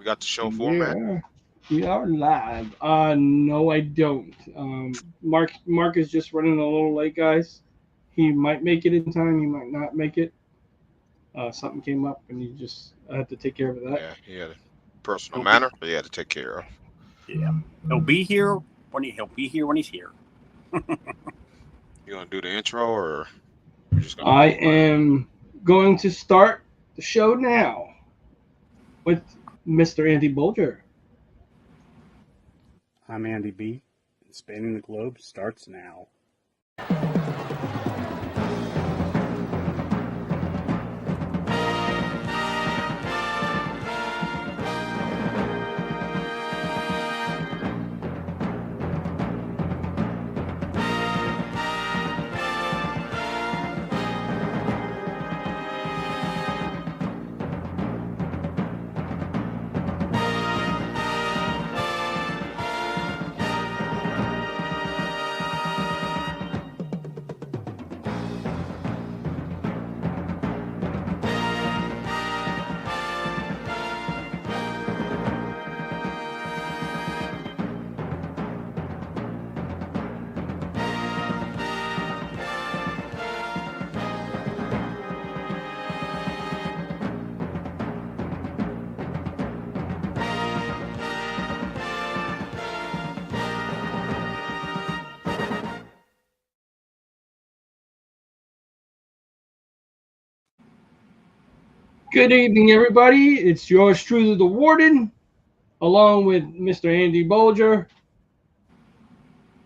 We got the show format. Yeah, we are live. No, I don't. Mark is just running a little late, guys. He might make it in time. He might not make it. Something came up, and he just I had to take care of that. Yeah, he had a personal He'll be, matter he had to take care of. yeah, he'll be here he'll be here when he's here. You gonna do the intro or you just gonna I go right? am going to start the show now with Mr. Andy Bolger. I'm Andy B. And Spanning the Globe starts now. Good evening, everybody. It's yours truly, the Warden, along with Mr. Andy Bolger.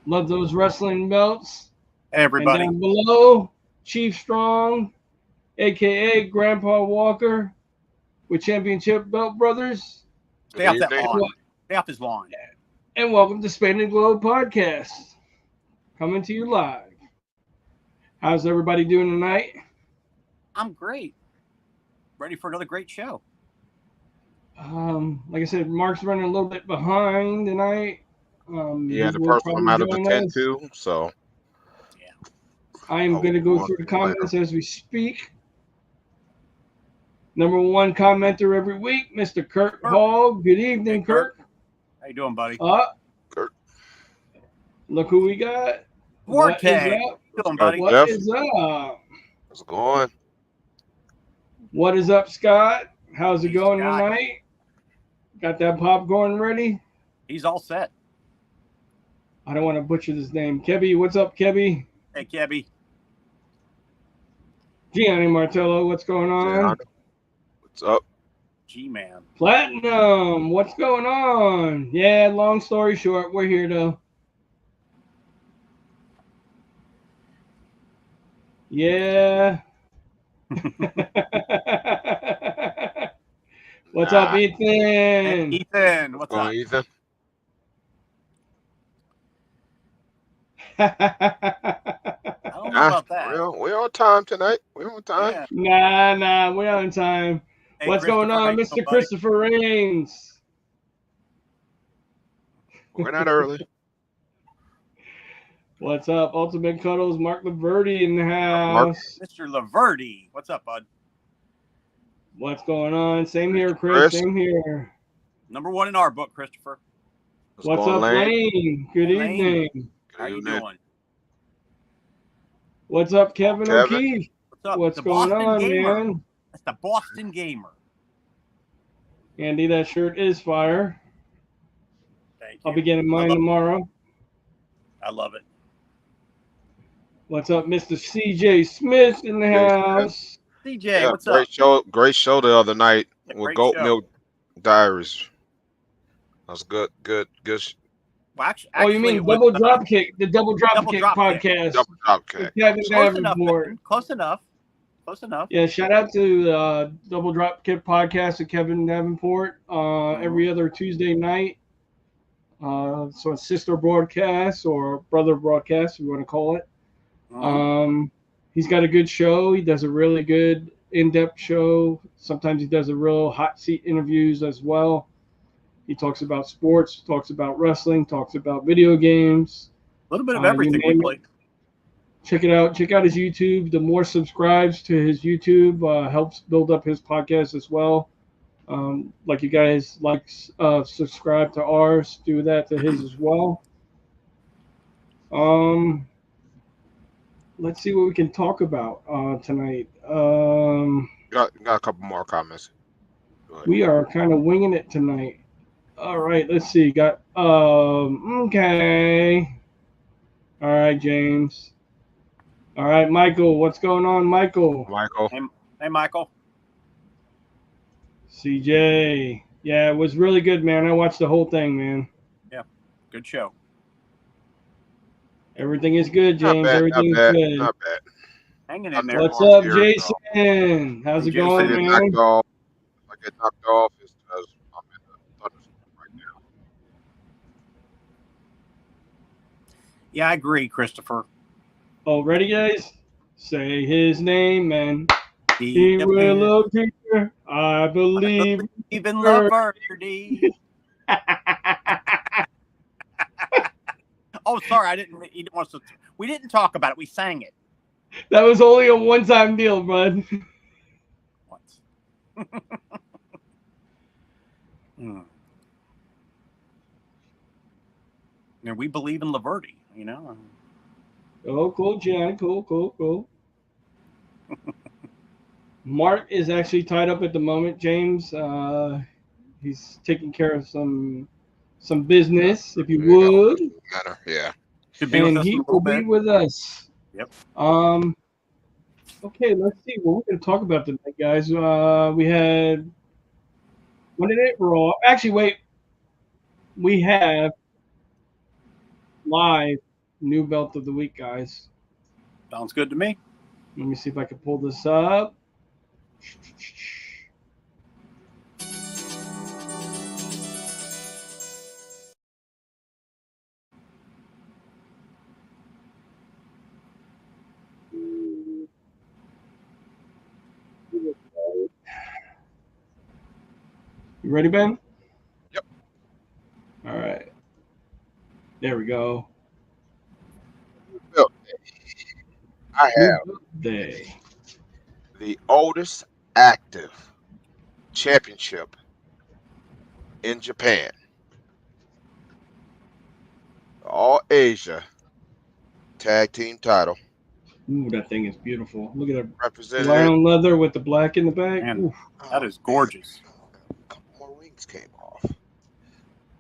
Love those wrestling belts. Hey, everybody. And down below, Chief Strong, aka Grandpa Walker, with Championship Belt Brothers. Stay off that Good lawn. Stay off his lawn. And welcome to Spanning Globe Podcast, coming to you live. How's everybody doing tonight? I'm great. Ready for another great show. Like I said, Mark's running a little bit behind tonight. He had a will personal probably matter to join tend us. to, so I am going to go through the comments as we speak. Number one commenter every week, Mr. Kurt Hall. Good evening, Hey, Kurt. Kurt. How you doing, buddy? Kurt. Look who we got. What is What is up? up? How you doing, buddy? What? What Jeff. is up? How's it going? What is up, Scott? How's it Hey, going Scott. tonight? Got that popcorn ready? He's all set. I don't want to butcher this name. Kebby, what's up, Kebby? Hey, Kebby. Gianni Martello, what's going on? Gianni. What's up? G-Man. Platinum, what's going on? Yeah, long story short, we're here though. Yeah. What's up, Ethan? Hey, Ethan. What's Going, up? Ethan? I don't know about that. We're on time tonight. We're on time. Yeah. Nah, we're on time. Hey, What's going Christopher, how on, you Mr. doing, buddy? Christopher Rains? We're not early. What's up, Ultimate Cuddles? Mark Laverty in the house. Mr. Laverty. What's up, bud? What's going on? Same here, Chris. Chris. Same here. Number one in our book, Christopher. What's going, up, Lane? Good Lane. evening. How you evening. doing? What's up, Kevin Kevin. O'Keefe? What's up? What's The going Boston on, Gamer. man? That's the Boston Gamer. Andy, that shirt is fire. Thank you. I'll be getting mine tomorrow. I love it. What's up, Mr. CJ Smith in the house? CJ, Yeah, what's up? great show the other night Yeah, with great Goat show. Milk Diaries. That was good. Well, actually, Oh, you mean it was, Double Dropkick, the Double Dropkick Dropkick. podcast. Double drop with kick. Kevin Close enough. Davenport. Man. Close enough. Close enough. Yeah, shout out to Double Dropkick podcast with Kevin Davenport every other Tuesday night. So a sister broadcast or brother broadcast, if you want to call it. He's got a good show. He does a really good in-depth show. Sometimes he does a real hot seat interviews as well. He talks about sports, talks about wrestling, talks about video games. A little bit of You everything we name play. it. Check it out. Check out his YouTube. The more subscribes to his YouTube helps build up his podcast as well. Like you guys subscribe to ours, do that to his as well. Let's see what we can talk about tonight. Got a couple more comments. Go ahead. We are kind of winging it tonight. All right, let's see. Got okay. All right, James. All right, Michael. What's going on, Michael? Michael. Hey, Michael. CJ. Yeah, it was really good, man. I watched the whole thing, man. Yeah, good show. Everything is good, Not James. bad. Everything is Not bad. good. Not bad. Hanging I'm in there. there. What's up, Here, Jason? How's Hey, it going, Jason. I get man? knocked off. I get knocked off is because I'm in the thunderstorm right now. Yeah, I agree, Christopher. Oh, ready, guys? Say his name, and He he will appear. I believe. even Laverde. Oh, sorry, I didn't. He didn't want us to. We didn't talk about it. We sang it That was only a one-time deal, bud. once. And we believe in Laverde, you know. Oh, cool, Johnny. Cool. Mark is actually tied up at the moment, James. He's taking care of some business, if you Yeah, would, matter. Yeah. Should be with and us in he a will little be bit. with us. Yep. Okay, let's see what we're going to talk about tonight, guys. We had Monday Night Raw. Actually, wait. We have live new belt of the week, guys. Sounds good to me. Let me see if I can pull this up. You ready, Ben? Yep. All right. There we go. I have Day. the oldest active championship in Japan. All Asia tag team title. Ooh, that thing is beautiful. Look at that Represented. brown leather with the black in the back. Man, Oof. that is gorgeous. A couple more wings came off.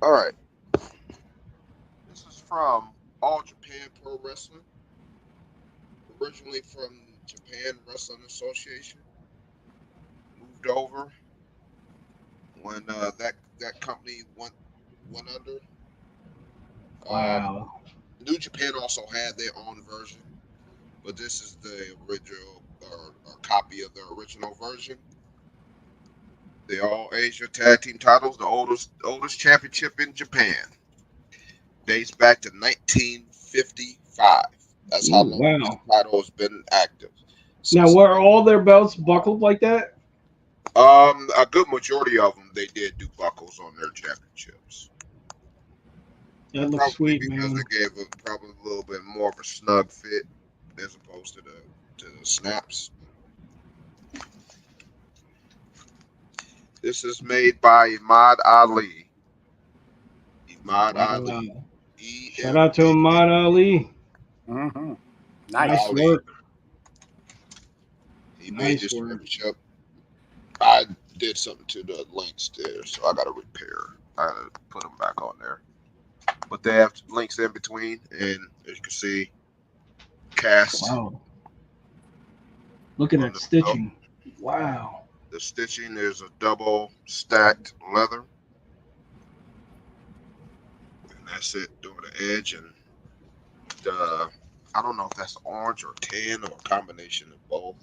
All right. This is from All Japan Pro Wrestling. Originally from Japan Wrestling Association. Moved over when that company went under. Wow. New Japan also had their own version, but this is the original or copy of the original version. The All Asia Tag Team titles, the oldest championship in Japan, dates back to 1955. That's how long Wow. this title has been active. Now, were all their belts buckled like that? A good majority of them, they did do buckles on their championships. That looks Probably sweet, because man. it gave probably a little bit more of a snug fit as opposed to the snaps. This is made by Ahmad Ali. Ahmad Ali. Wow. Shout out to Ahmad Ali. Mm-hmm. Nice Ali. work. He Nice made this work. championship. I did something to the links there, so I got to repair. I got to put them back on there. But they have links in between, and as you can see, cast. Wow. Look at on that the stitching. Wow. The stitching is a double stacked leather. And that's it doing the edge. And the, I don't know if that's orange or tan or a combination of both.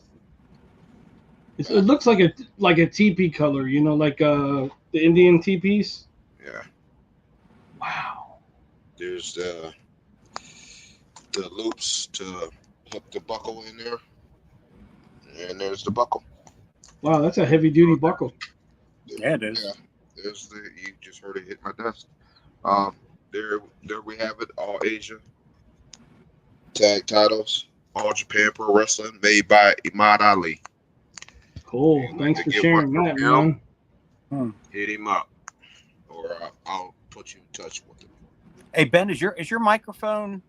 It looks like a teepee color, you know, like the Indian teepees. Yeah. Wow. There's the loops to hook the buckle in there. And there's the buckle. Wow, that's a heavy duty buckle. Yeah, it is. Yeah. There's you just heard it hit my desk. There we have it. All Asia tag titles. All Japan Pro Wrestling made by Ahmad Ali. Cool. Thanks for sharing that, man. hit him up, or I'll put you in touch with him. Hey Ben, is your microphone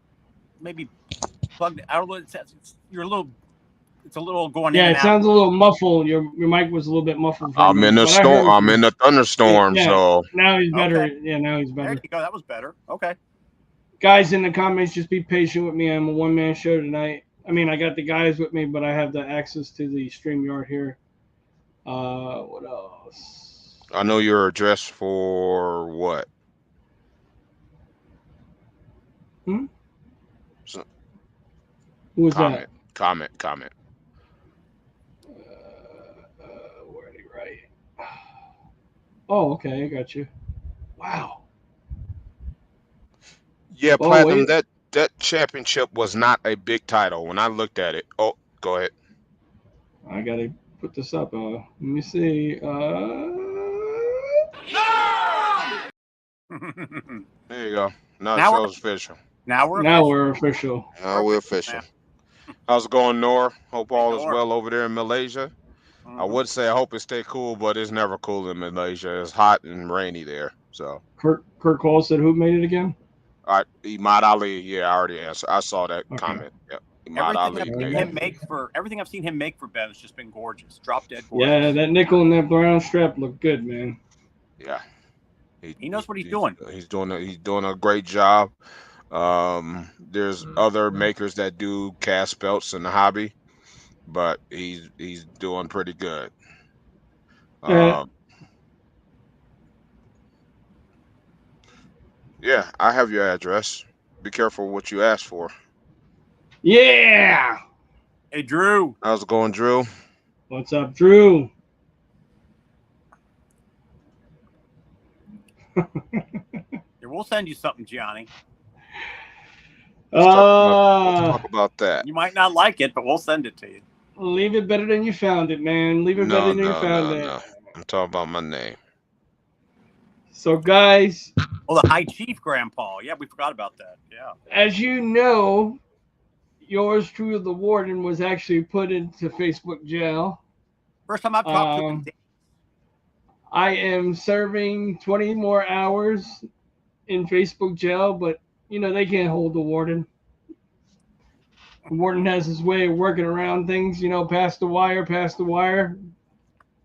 maybe plugged out a little? It's a little going in Yeah, and it out. sounds a little muffled. Your mic was a little bit muffled. For a I'm in minute, the but I storm. heard I'm you. in the thunderstorm. Yeah, So now he's better. Okay. Yeah, now he's There better. you go. That was better. Okay. Guys in the comments, just be patient with me. I'm a one-man show tonight. I mean, I got the guys with me, but I have the access to the StreamYard here. What else? I know your address for what? Hmm? So, Who was comment. that? Comment. Where did he write? Oh, okay, I got you. Wow. Yeah, Oh, Platinum. wait. That championship was not a big title when I looked at it. Oh, go ahead. I gotta put this up. Let me see. There you go. Now it Now shows official. now we're Now official. we're official. Now we're official. How's it going, Nor? Hope all is Nor. well over there in Malaysia. I Mhm. would say I hope it stay cool, but it's never cool in Malaysia. It's hot and rainy there. So, Kurt Cole said, "Who made it again?" Imad Ali. Yeah, I already answered. I saw that Okay. comment. Yep. Imad Everything Ali I've made seen it. him make for Ben has just been gorgeous. Drop dead gorgeous. Yeah, that nickel and that brown strap look good, man. Yeah. He knows what he's doing. He's doing a great job. There's other makers that do cast belts in the hobby, but he's doing pretty good. Yeah, I have your address. Be careful what you ask for. Yeah. Hey Drew. How's it going, Drew? What's up, Drew? Yeah, we'll send you something, Gianni. Let's talk about that. You might not like it, but we'll send it to you. Leave it better than you found it, man. Leave it better than you found it. No. I'm talking about my name. So, guys. Oh, the High Chief, Grandpa. Yeah, we forgot about that. Yeah. As you know, yours truly, the Warden, was actually put into Facebook jail. First time I've talked to him. I am serving 20 more hours in Facebook jail, but you know they can't hold the Warden. The Warden has his way of working around things, you know, past the wire.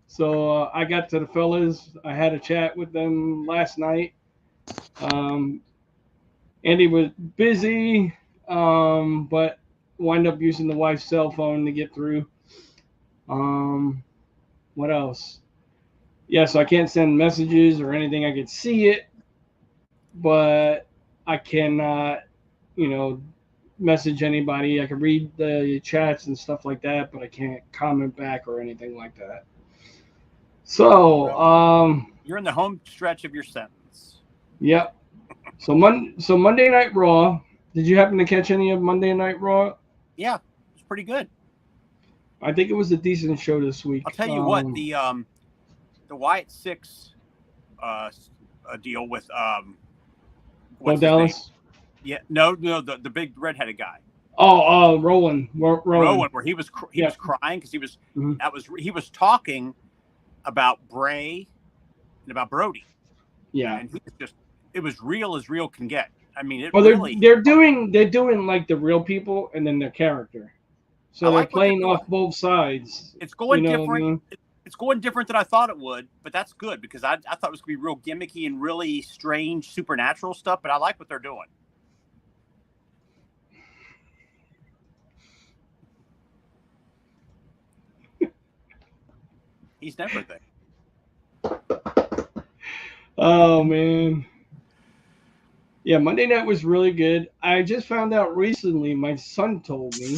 So I got to the fellas. I had a chat with them last night. Andy was busy, but wind up using the wife's cell phone to get through. What else? Yeah, so I can't send messages or anything. I can see it, but I cannot, message anybody. I can read the chats and stuff like that, but I can't comment back or anything like that. So, you're in the home stretch of your sentence. Yep. So Monday Night Raw. Did you happen to catch any of Monday Night Raw? Yeah, it's pretty good. I think it was a decent show this week. I'll tell you what, the Wyatt Six deal with Dallas. Yeah, no, the big redheaded guy. Rowan, where he was was crying because he was he was talking about Bray and about Brody. Yeah, and he was just it was real as real can get. I mean, they're doing like the real people and then their character, so they're playing off both sides. It's going different. It's going different than I thought it would, but that's good because I thought it was going to be real gimmicky and really strange supernatural stuff. But I like what they're doing. He's everything. Oh man. Yeah, Monday night was really good. I just found out recently, my son told me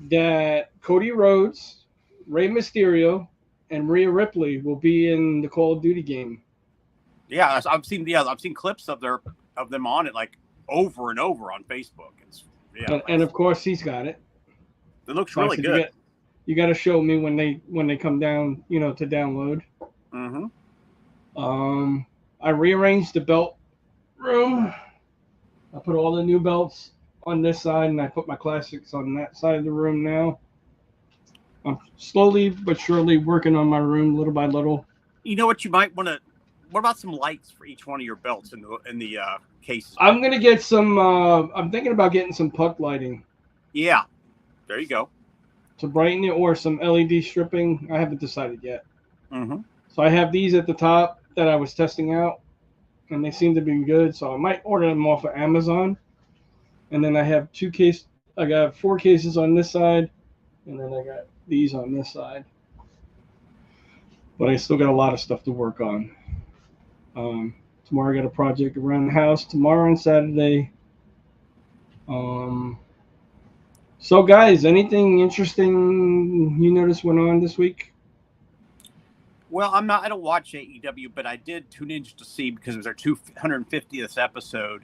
that Cody Rhodes, Rey Mysterio, and Rhea Ripley will be in the Call of Duty game. Yeah, I've seen clips of them on it like over and over on Facebook. And of course he's got it. It looks really good. You got to show me when they come down, to download. Mm-hmm. I rearranged the belt room. I put all the new belts on this side, and I put my classics on that side of the room now. I'm slowly but surely working on my room little by little. You know what you might want to. What about some lights for each one of your belts in the cases? I'm gonna get some. I'm thinking about getting some puck lighting Yeah, there you go. to brighten it, or some LED stripping. I haven't decided yet. Mm-hmm. So I have these at the top that I was testing out, and they seem to be good. So I might order them off of Amazon. And then I have I got 4 cases on this side, and then I got these on this side. But I still got a lot of stuff to work on. Tomorrow I got a project around the house. Tomorrow and Saturday. So guys, anything interesting you noticed went on this week? Well, I don't watch AEW, but I did tune in just to see because it was our 250th episode,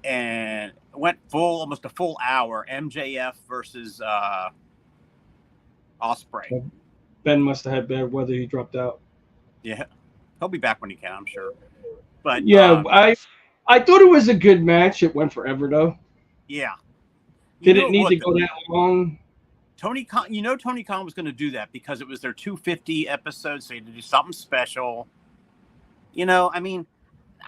and it went almost a full hour. MJF versus Ospreay. Ben must have had bad weather. He dropped out. Yeah, he'll be back when he can, I'm sure. But Yeah, I thought it was a good match. It went forever though. yeah, Did it need to go that long? Tony Khan was going to do that because it was their 250 episode, so he had to do something special. I mean,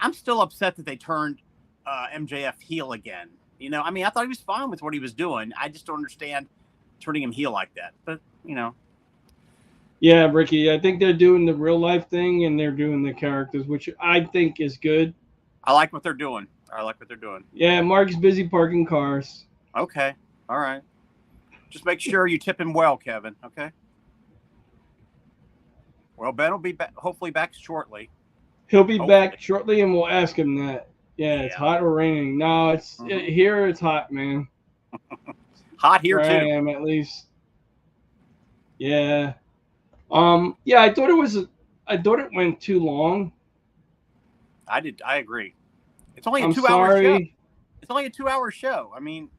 I'm still upset that they turned MJF heel again. I thought he was fine with what he was doing. I just don't understand turning him heel like that. But Yeah, Ricky, I think they're doing the real life thing and they're doing the characters, which I think is good. I like what they're doing. Yeah, Mark's busy parking cars. Okay. All right. Just make sure you tip him well, Kevin. Okay. Well, Ben will be back, hopefully back shortly. He'll be back shortly, and we'll ask him that. Yeah, it's Yeah. hot or raining. No, here. It's hot, man. Hot here Where too. I am, at least. Yeah. Yeah, I thought it went too long. I agree. It's only a I'm 2-hour show. sorry, It's only a 2-hour show. I mean,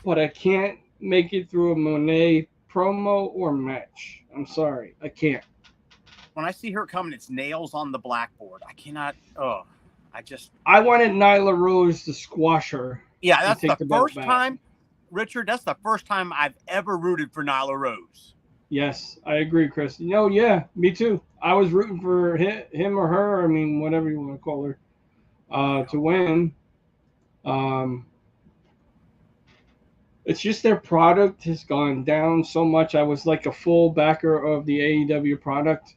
but I can't make it through a Monet promo or match. I'm sorry, I can't. when I see her coming, it's nails on the blackboard. I cannot. Oh, I wanted Nyla Rose to squash her. Yeah, that's take the the belt first back. time, Richard. That's the first time I've ever rooted for Nyla Rose. Yes, I agree, Chris. Yeah, me too. I was rooting for him or her. I mean, whatever you want to call her, to win. It's just their product has gone down so much. I was like a full backer of the AEW product,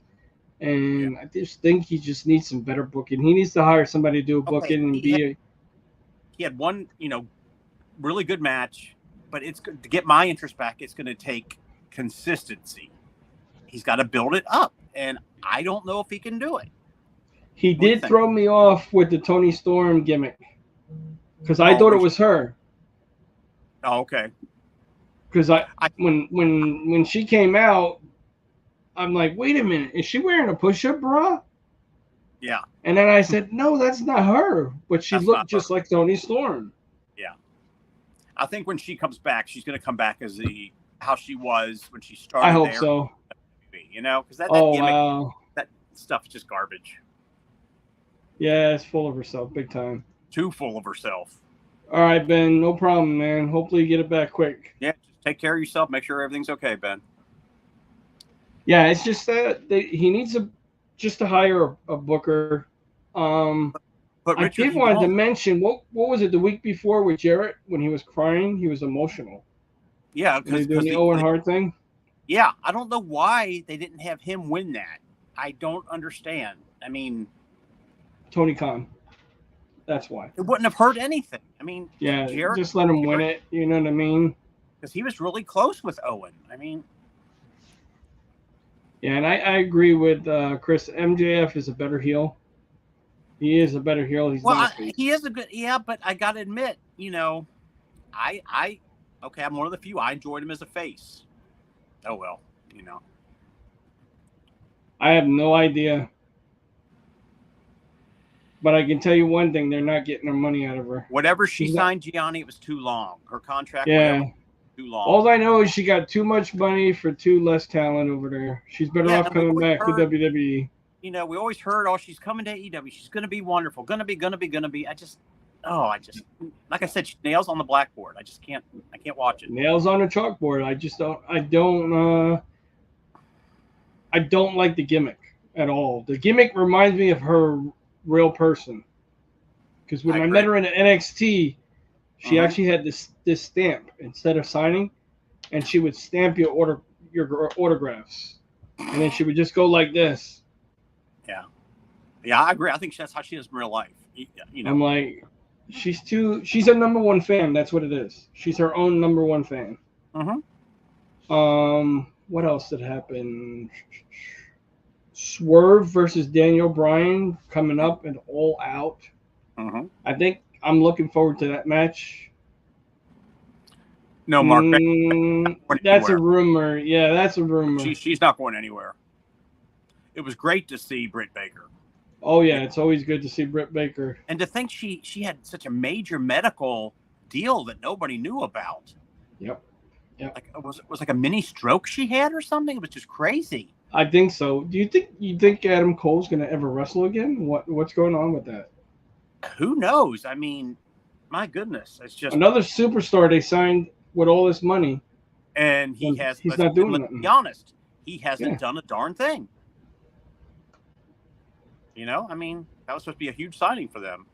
and I just think he just needs some better booking. He needs to hire somebody to do a booking and he had one, really good match, but it's to get my interest back. It's going to take consistency. He's got to build it up, and I don't know if he can do it. He did throw me off with the Tony Storm gimmick because I thought it was her. Oh, okay. Because when she came out, I'm like, wait a minute, is she wearing a push-up bra? Yeah. And then I said, no, that's not her. But she looked just like Tony Storm. Yeah. I think when she comes back, she's going to come back as how she was when she started. I hope so. Because that Oh, gimmick, wow. that stuff is just garbage. Yeah, it's full of herself, big time. Too full of herself. All right, Ben, no problem, man. Hopefully you get it back quick. Yeah, just take care of yourself. Make sure everything's okay, Ben. Yeah, it's just that he needs just to hire a booker. But I Richard, did want to mention what was it the week before with Jarrett when he was crying? He was emotional. Yeah, because doing the Owen Hart thing. Yeah, I don't know why they didn't have him win that. I don't understand. I mean, Tony Khan. That's why. It wouldn't have hurt anything. I mean, yeah, Jarrett, just let him win it. You know what I mean? Because he was really close with Owen. I mean, yeah, and I agree with Chris. MJF is a better heel. He is a better heel. He's he is a good. Yeah, but I got to admit, I'm one of the few. I enjoyed him as a face. Oh well, I have no idea. But I can tell you one thing: they're not getting their money out of her. Whatever she signed, Gianni, it was too long. Her contract, was too long. All I know is she got too much money for too less talent over there. She's better off coming back to WWE. We always heard, she's coming to AEW. She's going to be wonderful. Gonna be. I just, like I said, nails on the blackboard. I can't watch it. Nails on a chalkboard. I don't like the gimmick. at all. The gimmick reminds me of her real person. Because when I I agree. met her in NXT, she Mhm. actually had this stamp instead of signing, and she would stamp your autographs, and then she would just go like this. Yeah, I agree. I think that's how she is in real life. You know, I'm like, she's a number one fan. That's what it is. She's her own number one fan. Mhm. What else did happen? Swerve versus Daniel Bryan coming up and All Out. Mhm. I think I'm looking forward to that match. No, Mark. That's a rumor. Yeah, that's a rumor. She's not going anywhere. It was great to see Britt Baker, Oh yeah, it's always good to see Britt Baker. and to think she had such a major medical deal that nobody knew about. Yep. Like it was like a mini stroke she had or something. It was just crazy. I think so. Do you think Adam Cole's gonna ever wrestle again? What's going on with that? Who knows? I mean, my goodness, it's just Another superstar they signed with all this money. and he and has. he's not doing let's nothing. be honest, he hasn't Yeah. done a darn thing. You know, I mean, that was supposed to be a huge signing for them.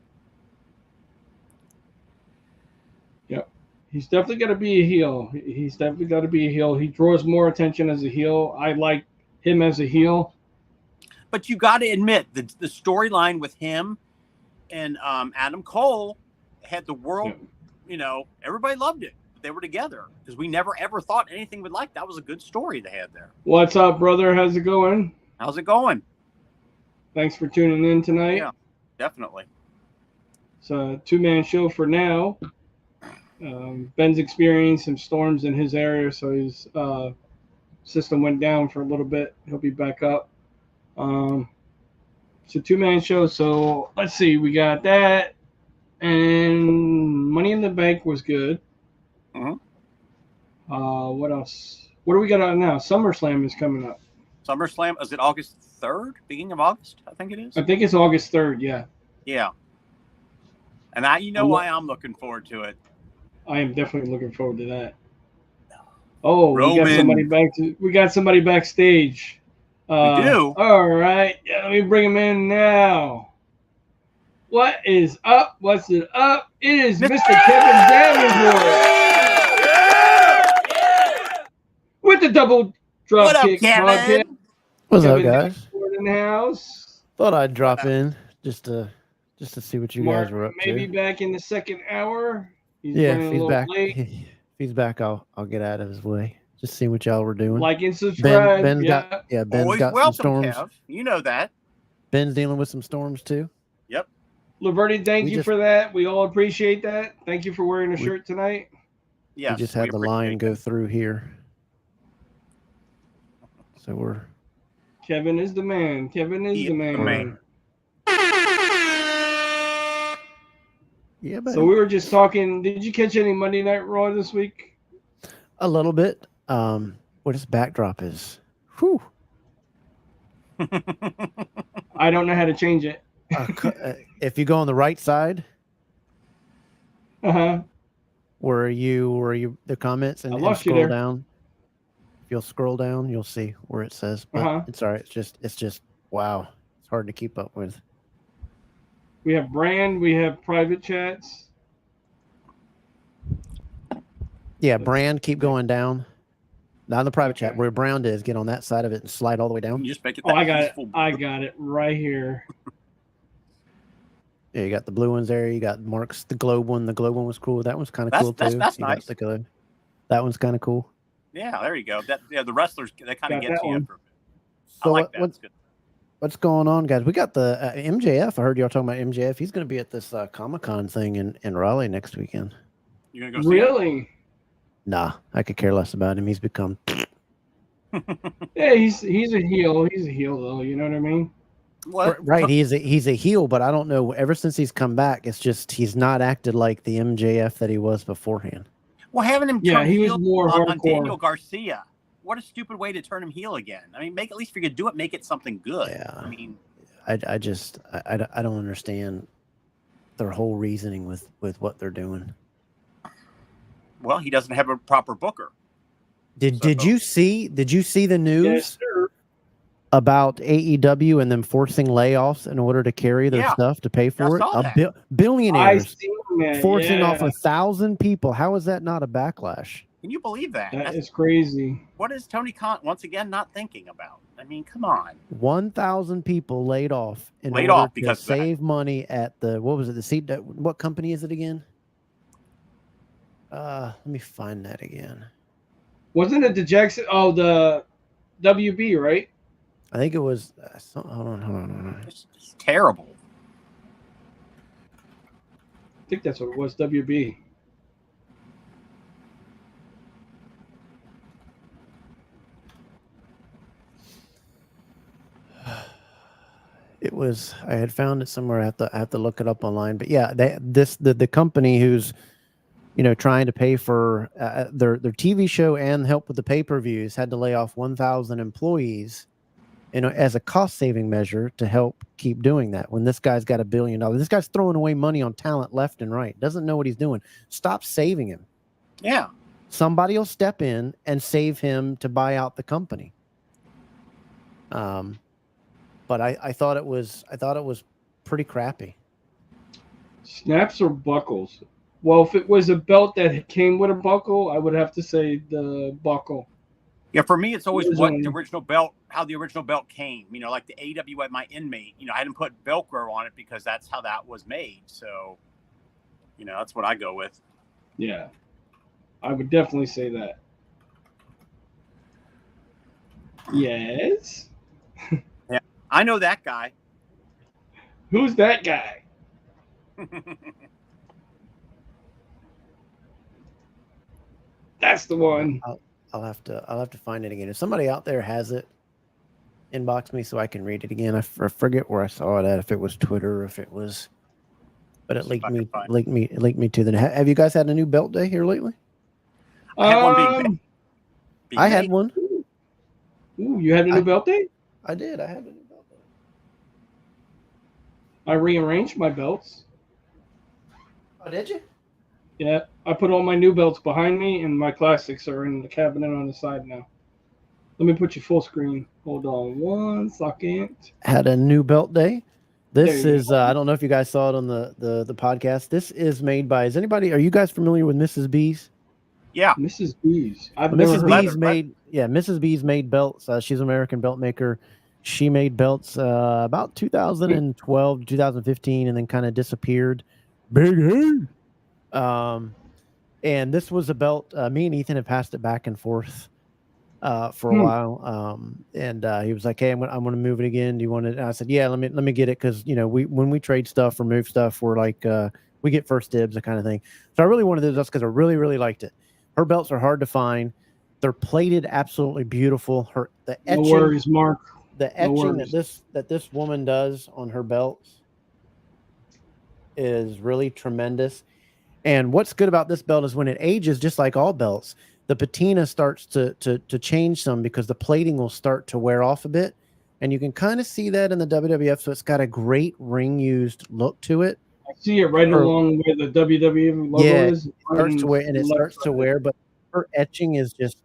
He's definitely got to be a heel. He's definitely got to be a heel. He draws more attention as a heel. I like him as a heel. But you got to admit the storyline with him and Adam Cole had the world. Yeah. You know, everybody loved it. They were together because we never ever thought anything would like that. Was a good story they had there. What's up, brother? How's it going? How's it going? Thanks for tuning in tonight. Yeah. Definitely. It's a two-man show for now. Ben's experienced some storms in his area, so his system went down for a little bit. He'll be back up. It's a two-man show, so let's see. We got that, and Money in the Bank was good. Mhm. What else? What do we got on now? SummerSlam is coming up. SummerSlam, is it August 3rd? Beginning of August, I think it is. I think it's August 3rd, yeah. Yeah. And you know why I'm looking forward to it. I am definitely looking forward to that. Oh, Roman. we got somebody backstage. We do. All right. Yeah, let me bring him in now. What is up? What's it up? It is Mr. Kevin Davenport with the Double Drop What up, Kick Kevin? podcast. What's up, Kevin guys? Davenport in the house. Thought I'd drop in just to see what you Mark guys were up maybe to. back in the second hour. He's Yeah, running if a he's little back, late. if he's back, I'll get out of his way. Just see what y'all were doing. Like and subscribe. Ben's yeah. Ben's Always got some welcome, storms. Kev. You know that. Ben's dealing with some storms too. Liberty, thank We you just- for that. We all appreciate that. Thank you for wearing a We- shirt tonight. Yes. we just had the line go through here, so we're Kevin is the man. Kevin is He the is man. the man. yeah, but So we were just talking. Did you catch any Monday Night Raw this week? a little bit. What his backdrop is. Whew. I don't know how to change it. If you go on the right side, Uh-huh. where you the comments and, I and lost you scroll there. down. If you'll scroll down, you'll see where it says. But Uh-huh. it's all right. It's just wow. It's hard to keep up with. We have brand. We have private chats. Yeah, brand, keep going down. Not in the private chat where Brown is. Get on that side of it and slide all the way down. You just make it. Oh, that I got it. peaceful. I got it right here. Yeah, you got the blue ones there. You got Mark's the globe one. The globe one was cool. That one's kind of cool too. That's You got nice. the globe. That one's kind of cool. Yeah, there you go. The wrestlers they kind of Got get that to you one. after a bit. So I like that. It's good. what's going on, guys? We got the MJF. I heard y'all talking about MJF. He's going to be at this Comic-Con thing in Raleigh next weekend. You're gonna go see it? Really? Nah, I could care less about him. He's become Yeah, he's a heel. He's a heel though. You know what I mean? What? right. He's a heel, but I don't know. Ever since he's come back, it's just he's not acted like the MJF that he was beforehand. Well, having him Yeah, turn he was heel more on hardcore. Daniel Garcia. What a stupid way to turn him heel again. I mean, at least if you're gonna do it, make it something good. Yeah. I mean, I don't understand their whole reasoning with what they're doing. well, he doesn't have a proper booker. Did you see the news? Yes, sir. about AEW and them forcing layoffs in order to carry their Yeah. stuff to pay for it? saw that. I Billionaires seen that. forcing off Yeah, 1,000 people. How is that not a backlash? Can you believe that? that That's- is crazy. what is Tony Khan once again not thinking about? I mean, come on. 1,000 people laid off in Laid order off to because of that. save money at the what was it? The seat. What company is it again? Let me find that again. Wasn't it the Jackson? Oh, the WB, right? I think it was. Hold on. It's terrible. I think that's what it was. WB. It was. I had found it somewhere. I have to look it up online. But yeah, the company who's trying to pay for their TV show and help with the pay-per-views had to lay off 1,000 employees, as a cost-saving measure to help keep doing that. When this guy's got $1 billion, this guy's throwing away money on talent left and right. Doesn't know what he's doing. Stop saving him. Yeah. Somebody will step in and save him to buy out the company. But I thought it was pretty crappy. Snaps or buckles? Well, if it was a belt that came with a buckle, I would have to say the buckle. Yeah, for me, it's always It was what on- the original belt, how the original belt came. Like the AEW at my inmate. I didn't put Velcro on it because that's how that was made. So, that's what I go with. Yeah, I would definitely say that. Yes. I know that guy. Who's that guy? That's the one. I'll have to find it again. If somebody out there has it, inbox me so I can read it again. I forget where I saw it at. If it was Twitter, or if it was, but it See if I can find it. linked me to the. Have you guys had a new belt day here lately? I had one being I had made. one. Ooh, you had a new belt day? I did. I had a new belt day. I rearranged my belts. Oh, did you? Yeah, I put all my new belts behind me, and my classics are in the cabinet on the side now. Let me put you full screen. Hold on 1 second. Had a new belt day. This There you is I don't know if you guys saw it on the podcast. This is made by. Are you guys familiar with Mrs. B's? Yeah. Mrs. B's. I've never Mrs. heard B's of leather, it. Mrs. B's made belts. She's an American belt maker. She made belts about 2012 to 2015, and then kind of disappeared. Big head. And this was a belt. Me and Ethan have passed it back and forth for a while. And he was like, "Hey, I'm gonna move it again. Do you want it?" And I said, "Yeah, let me get it because when we trade stuff or move stuff, we're like we get first dibs, that kind of thing." So I really wanted this because I really really liked it. Her belts are hard to find. They're plated absolutely beautiful. The etching, No worries, Mark. the etching worries. that this woman does on her belts is really tremendous. And what's good about this belt is when it ages, just like all belts, the patina starts to change some because the plating will start to wear off a bit. And you can kind of see that in the WWF. So it's got a great ring used look to it. I see it right along where the WWE logo is. It starts to wear, but her etching is just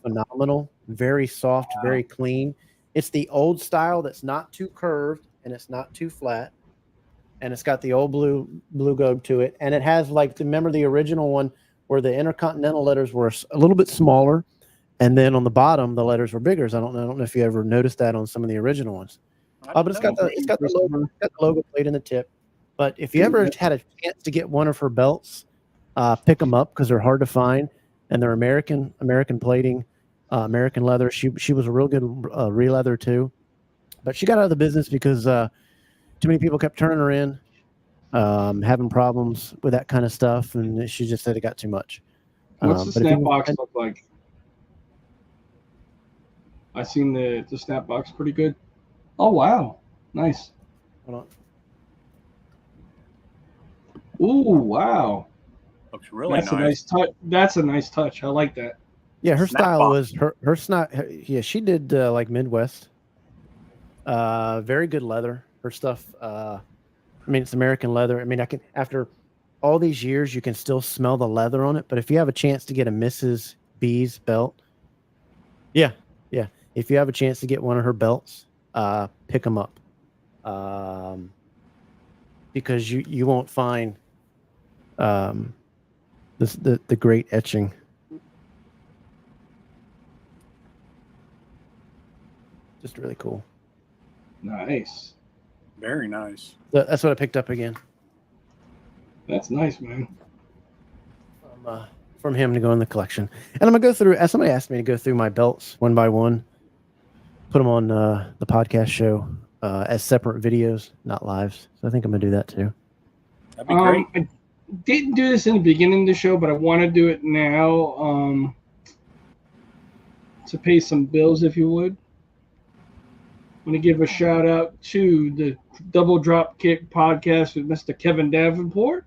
phenomenal. Very soft, very clean. It's the old style that's not too curved and it's not too flat. And it's got the old blue gobe to it. And it has remember the original one where the Intercontinental letters were a little bit smaller. And then on the bottom, the letters were bigger. So I don't know if you ever noticed that on some of the original ones. But it's got the logo plate in the tip. But if you ever had a chance to get one of her belts, pick them up because they're hard to find. And they're American plating, American leather. She was a real good re-leather too. But she got out of the business because too many people kept turning her in, having problems with that kind of stuff, and she just said it got too much. What's the snap box look like? I seen the snap box pretty good. Oh wow, nice. Hold on. Ooh wow, Looks really that's a nice touch. That's a nice touch. I like that. Yeah, her Snap style box. was her snap. Yeah, she did like Midwest. Very good leather. Her stuff. It's American leather. I can after all these years, you can still smell the leather on it. But if you have a chance to get a Mrs. B's belt, yeah, if you have a chance to get one of her belts, pick them up, because you won't find the great etching. Just really cool. Nice. Very nice. So that's what I picked up again. That's nice, man. From him to go in the collection. And I'm gonna go through, as somebody asked me to go through my belts one by one, put them on the podcast show as separate videos, not lives. So I think I'm gonna do that too. That'd be great. I didn't do this in the beginning of the show, but I want to do it now to pay some bills, if you would. I'm going to give a shout out to the Double Drop Kick podcast with Mr. Kevin Davenport.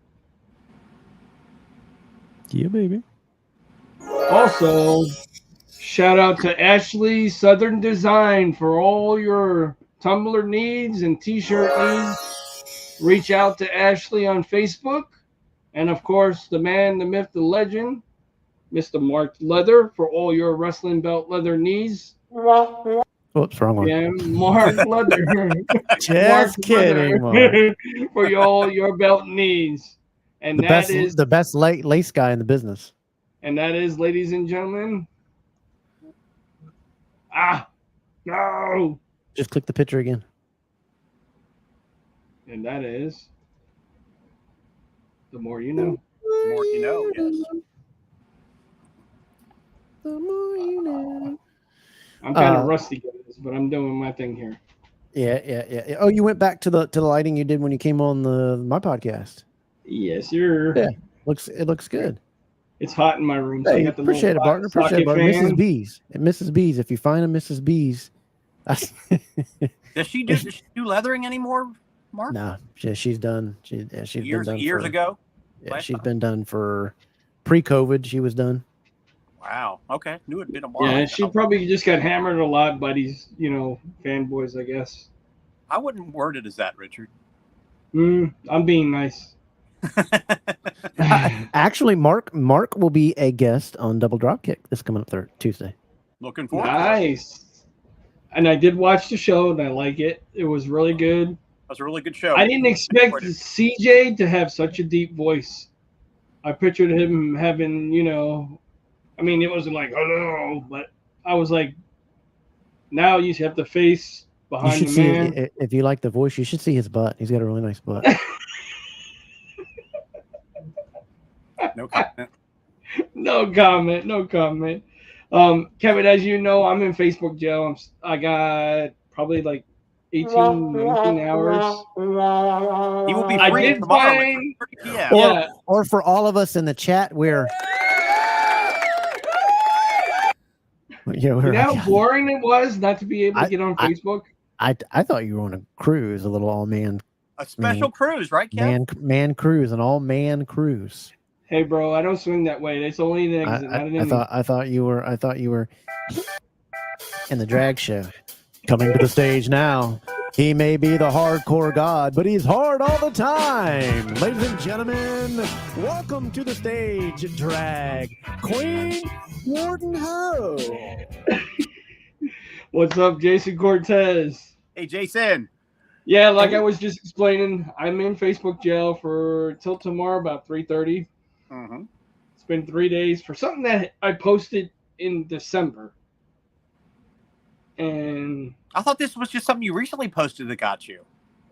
Yeah, baby. Also, shout out to Ashley Southern Design for all your tumbler needs and t-shirt needs. Reach out to Ashley on Facebook. And of course, the man, the myth, the legend, Mr. Mark Leather for all your wrestling belt leather needs. Whoops, wrong one. Yeah, Mark Leather. Just kidding, Mark. For all your belt needs. And The best lace guy in the business. And that is, ladies and gentlemen. No. Just click the picture again. And that is The More You Know. The more you know, yes. The more you know. I'm kind of rusty, guys, but I'm doing my thing here. Yeah. Oh, you went back to the lighting you did when you came on my podcast. Yes, sir. Yeah, it looks good. It's hot in my room. So Hey, I got the appreciate it, little partner. Appreciate it, socket partner. fan. Mrs. B's. Mrs. B's. If you find a Mrs. B's, Does she do leathering anymore, Mark? nah, she's done. She's years been done years ago. Yeah, last she's time? been done for pre-COVID. She was done. Wow. Okay. Knew it'd been a while. Yeah, she probably just got hammered a lot by these, fanboys, I guess. I wouldn't word it as that, Richard. I'm being nice. Actually, Mark will be a guest on Double Dropkick this coming up Tuesday. Looking forward to it. Nice. And I did watch the show, and I like it. It was really good. That was a really good show. I didn't expect CJ to have such a deep voice. I pictured him having, it wasn't like, hello, but I was like, now you have the face You behind should the see man. if you like the voice. You should see his butt. He's got a really nice butt. No comment. No comment. Kevin, as you know, I'm in Facebook jail. I got probably like 18, 19 hours. He will be I free did tomorrow find- at 3 p.m. Yeah. Or for all of us in the chat, we're You know how boring it was not to be able to get on I- Facebook? I thought you were on a cruise, a little all-man A special cruise, right, Kev? man cruise, an all-man cruise. Hey, bro, I don't swing that way. It's only an exit, not an I inning. thought you were in the drag show. Coming to the stage now. He may be the hardcore god, but he's hard all the time. Ladies and gentlemen, welcome to the stage, drag queen Warden Ho. What's up, Jason Cortez? Hey, Jason. Yeah, like I was just explaining, I'm in Facebook jail till tomorrow about 3:30. Mm-hmm. It's been 3 days for something that I posted in December. And I thought this was just something you recently posted that got you.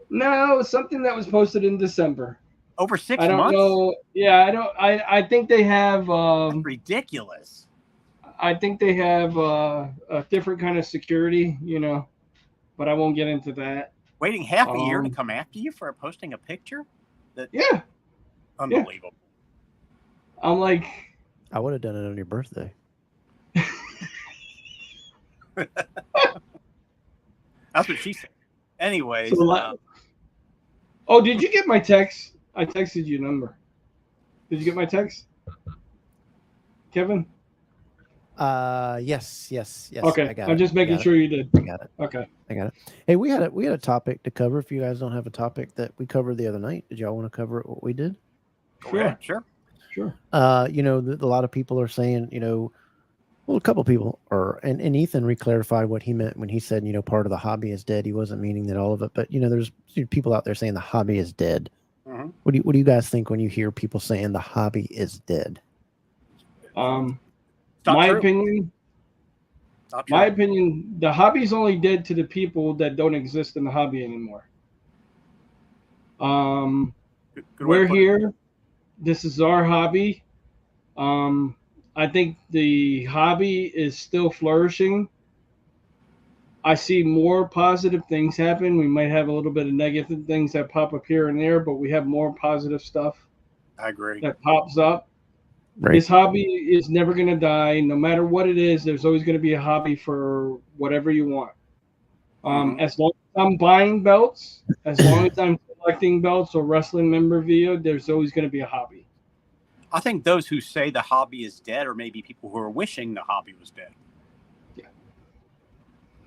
no, it's something that was posted in December. Over 6 I don't months? know. Yeah, I think they have That's ridiculous. I think they have a different kind of security, but I won't get into that. Waiting half a year to Um, come after you for posting a picture? Yeah, Unbelievable. I'm like, I would have done it on your birthday. That's what she said. Anyways, So, oh, did you get my text? I texted you a number. Did you get my text, Kevin? Yes. Okay, I got I'm it. just making sure you did. I got it. Okay. I got it. Hey, we had a topic to cover. If you guys don't have a topic that we covered the other night, did y'all want to cover what we did? go ahead. Sure. Sure. A lot of people are saying, Well, a couple people are, and Ethan reclarified what he meant when he said, part of the hobby is dead. He wasn't meaning that all of it, but there's people out there saying the hobby is dead. Mhm. What do you guys think when you hear people saying the hobby is dead? Not My true. opinion, Not true. my opinion, the hobby's only dead to the people that don't exist in the hobby anymore. Good way to We're put it. here. This is our hobby. I think the hobby is still flourishing. I see more positive things happen. We might have a little bit of negative things that pop up here and there, but we have more positive stuff I agree. that pops up. Right. This hobby is never going to die. No matter what it is, there's always going to be a hobby for whatever you want. As long as I'm buying belts, as long as I'm collecting belts or wrestling memorabilia, there's always going to be a hobby. I think those who say the hobby is dead are maybe people who are wishing the hobby was dead.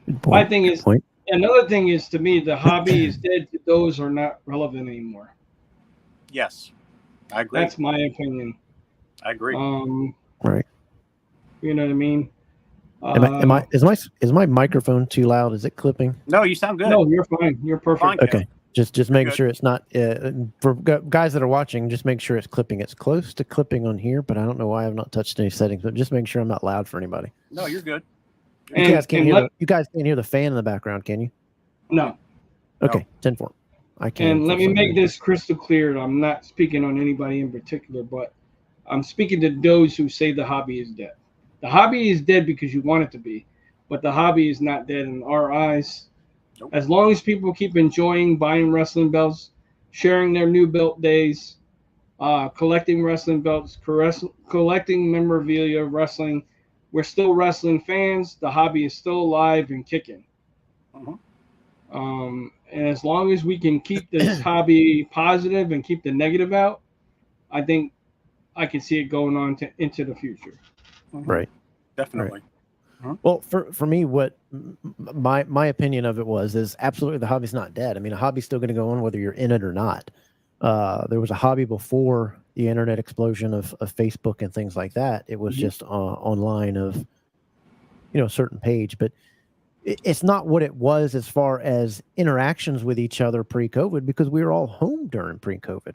Good point. My thing Good is, point. another thing is, to me, the hobby is dead to those who are not relevant anymore. Yes, I agree. That's my opinion. I agree. Right. You know what I mean? Is my microphone too loud? Is it clipping? No, you sound good. No, you're fine. You're perfect. Fine. Okay. Just making good. sure it's not for guys that are watching. Just make sure it's clipping. It's close to clipping on here, but I don't know why I've not touched any settings. But just make sure I'm not loud for anybody. No, you're good. You guys can't hear the fan in the background, can you? No. Okay, 10-4. I can. And let me make this crystal clear. I'm not speaking on anybody in particular, but I'm speaking to those who say the hobby is dead. The hobby is dead because you want it to be, but the hobby is not dead in our eyes. Nope. As long as people keep enjoying buying wrestling belts, sharing their new belt days, collecting wrestling belts, collecting memorabilia, wrestling, we're still wrestling fans. The hobby is still alive and kicking. And as long as we can keep this hobby positive and keep the negative out, I think I can see it going on into the future. Right. Definitely. Well, for me, what my opinion of it is absolutely the hobby's not dead. I mean, a hobby's still going to go on whether you're in it or not. There was a hobby before the internet explosion of Facebook and things like that. It was just online of, a certain page, but it's not what it was as far as interactions with each other pre-COVID, because we were all home during pre-COVID.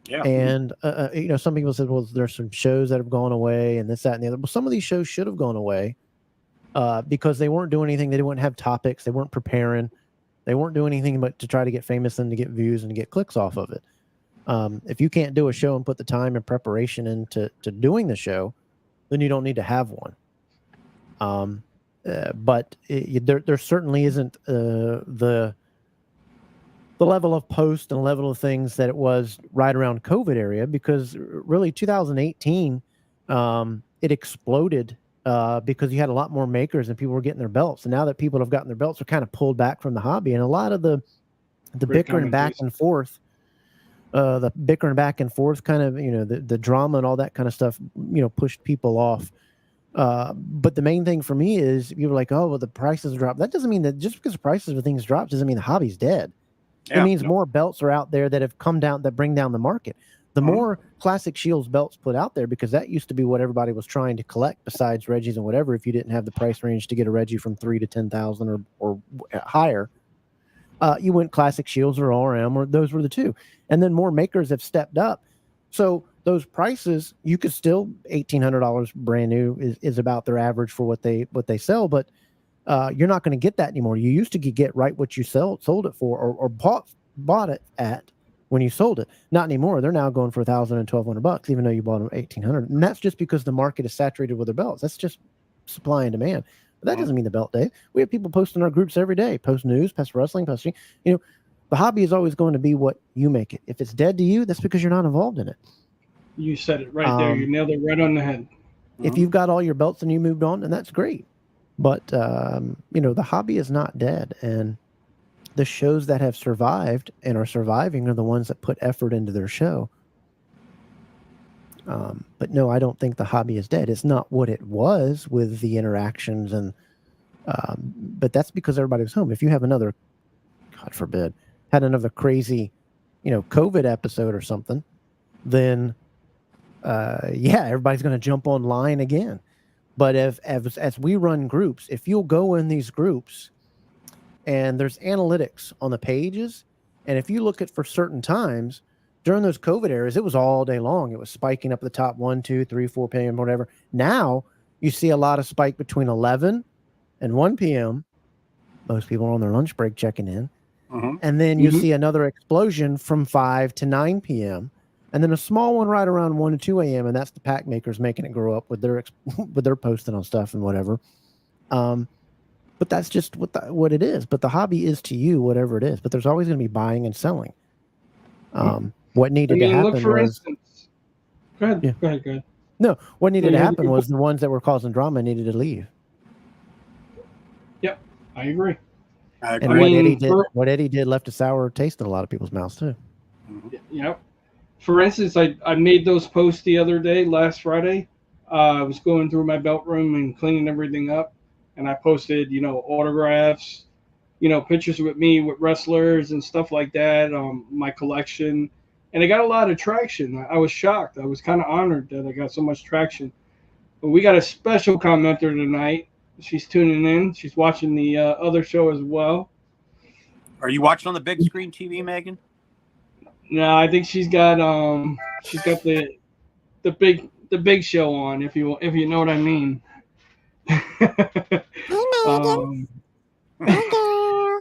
Yeah. And, some people said, well, there's some shows that have gone away and this, that, and the other. Well, some of these shows should have gone away because they weren't doing anything. They didn't have topics. They weren't preparing. They weren't doing anything but to try to get famous and to get views and to get clicks off of it. If you can't do a show and put the time and preparation into doing the show, then you don't need to have one. But there certainly isn't the level of post and level of things that it was right around COVID area, because really 2018, it exploded because you had a lot more makers and people were getting their belts. And now that people have gotten their belts, they're kind of pulled back from the hobby. And a lot of the bickering back and forth, kind of, the drama and all that kind of stuff, pushed people off. But the main thing for me is people are like, oh, well, the prices drop. That doesn't mean that just because the prices of things drop doesn't mean the hobby's dead. Yeah, it means more belts are out there that have come down, that bring down the market. The more Classic Shields belts put out there, because that used to be what everybody was trying to collect besides Reggie's and whatever. If you didn't have the price range to get a Reggie from $3,000 to $10,000 or higher, you went Classic Shields or RM, or those were the two. And then more makers have stepped up. So those prices, you could still $1,800 brand new is about their average for what they sell, but you're not going to get that anymore. You used to get right what you sold it for, or bought it at when you sold it. Not anymore. They're now going for $1,000 and $1,200, even though you bought them $1,800. And that's just because the market is saturated with their belts. That's just supply and demand. But that doesn't mean the belt day. We have people posting our groups every day, post news, post wrestling, the hobby is always going to be what you make it. If it's dead to you, that's because you're not involved in it. You said it right there. You nailed it right on the head. If you've got all your belts and you moved on, then that's great. But, the hobby is not dead. And the shows that have survived and are surviving are the ones that put effort into their show. But no, I don't think the hobby is dead. It's not what it was with the interactions. But that's because everybody was home. If you have another, God forbid, had another crazy, COVID episode or something, then everybody's going to jump online again. But as we run groups, if you'll go in these groups and there's analytics on the pages, and if you look at for certain times during those COVID eras, it was all day long. It was spiking up at the top 1, 2, 3, 4 p.m., whatever. Now you see a lot of spike between 11 and 1 p.m. Most people are on their lunch break checking in. And then you see another explosion from 5 to 9 p.m. And then a small one right around 1 to 2 a.m. And that's the pack makers making it grow up with their posting on stuff and whatever. But that's just what it is. But the hobby is to you whatever it is. But there's always going to be buying and selling. What needed to happen look for was. instance. Go ahead. Yeah. Go ahead. No, what needed to Yeah, happen was the ones that were causing drama needed to leave. Yep, I agree. And I mean, what Eddie did left a sour taste in a lot of people's mouths too. Yep. For instance, I made those posts the other day, last Friday. I was going through my belt room and cleaning everything up, and I posted, autographs, pictures with me with wrestlers and stuff like that, my collection, and it got a lot of traction. I was shocked. I was kind of honored that I got so much traction. But we got a special commenter tonight. She's tuning in. She's watching the other show as well. Are you watching on the big screen TV, Megan? No, I think she's got the big show on, if you know what I mean. Hey, Megan. Hey, girl.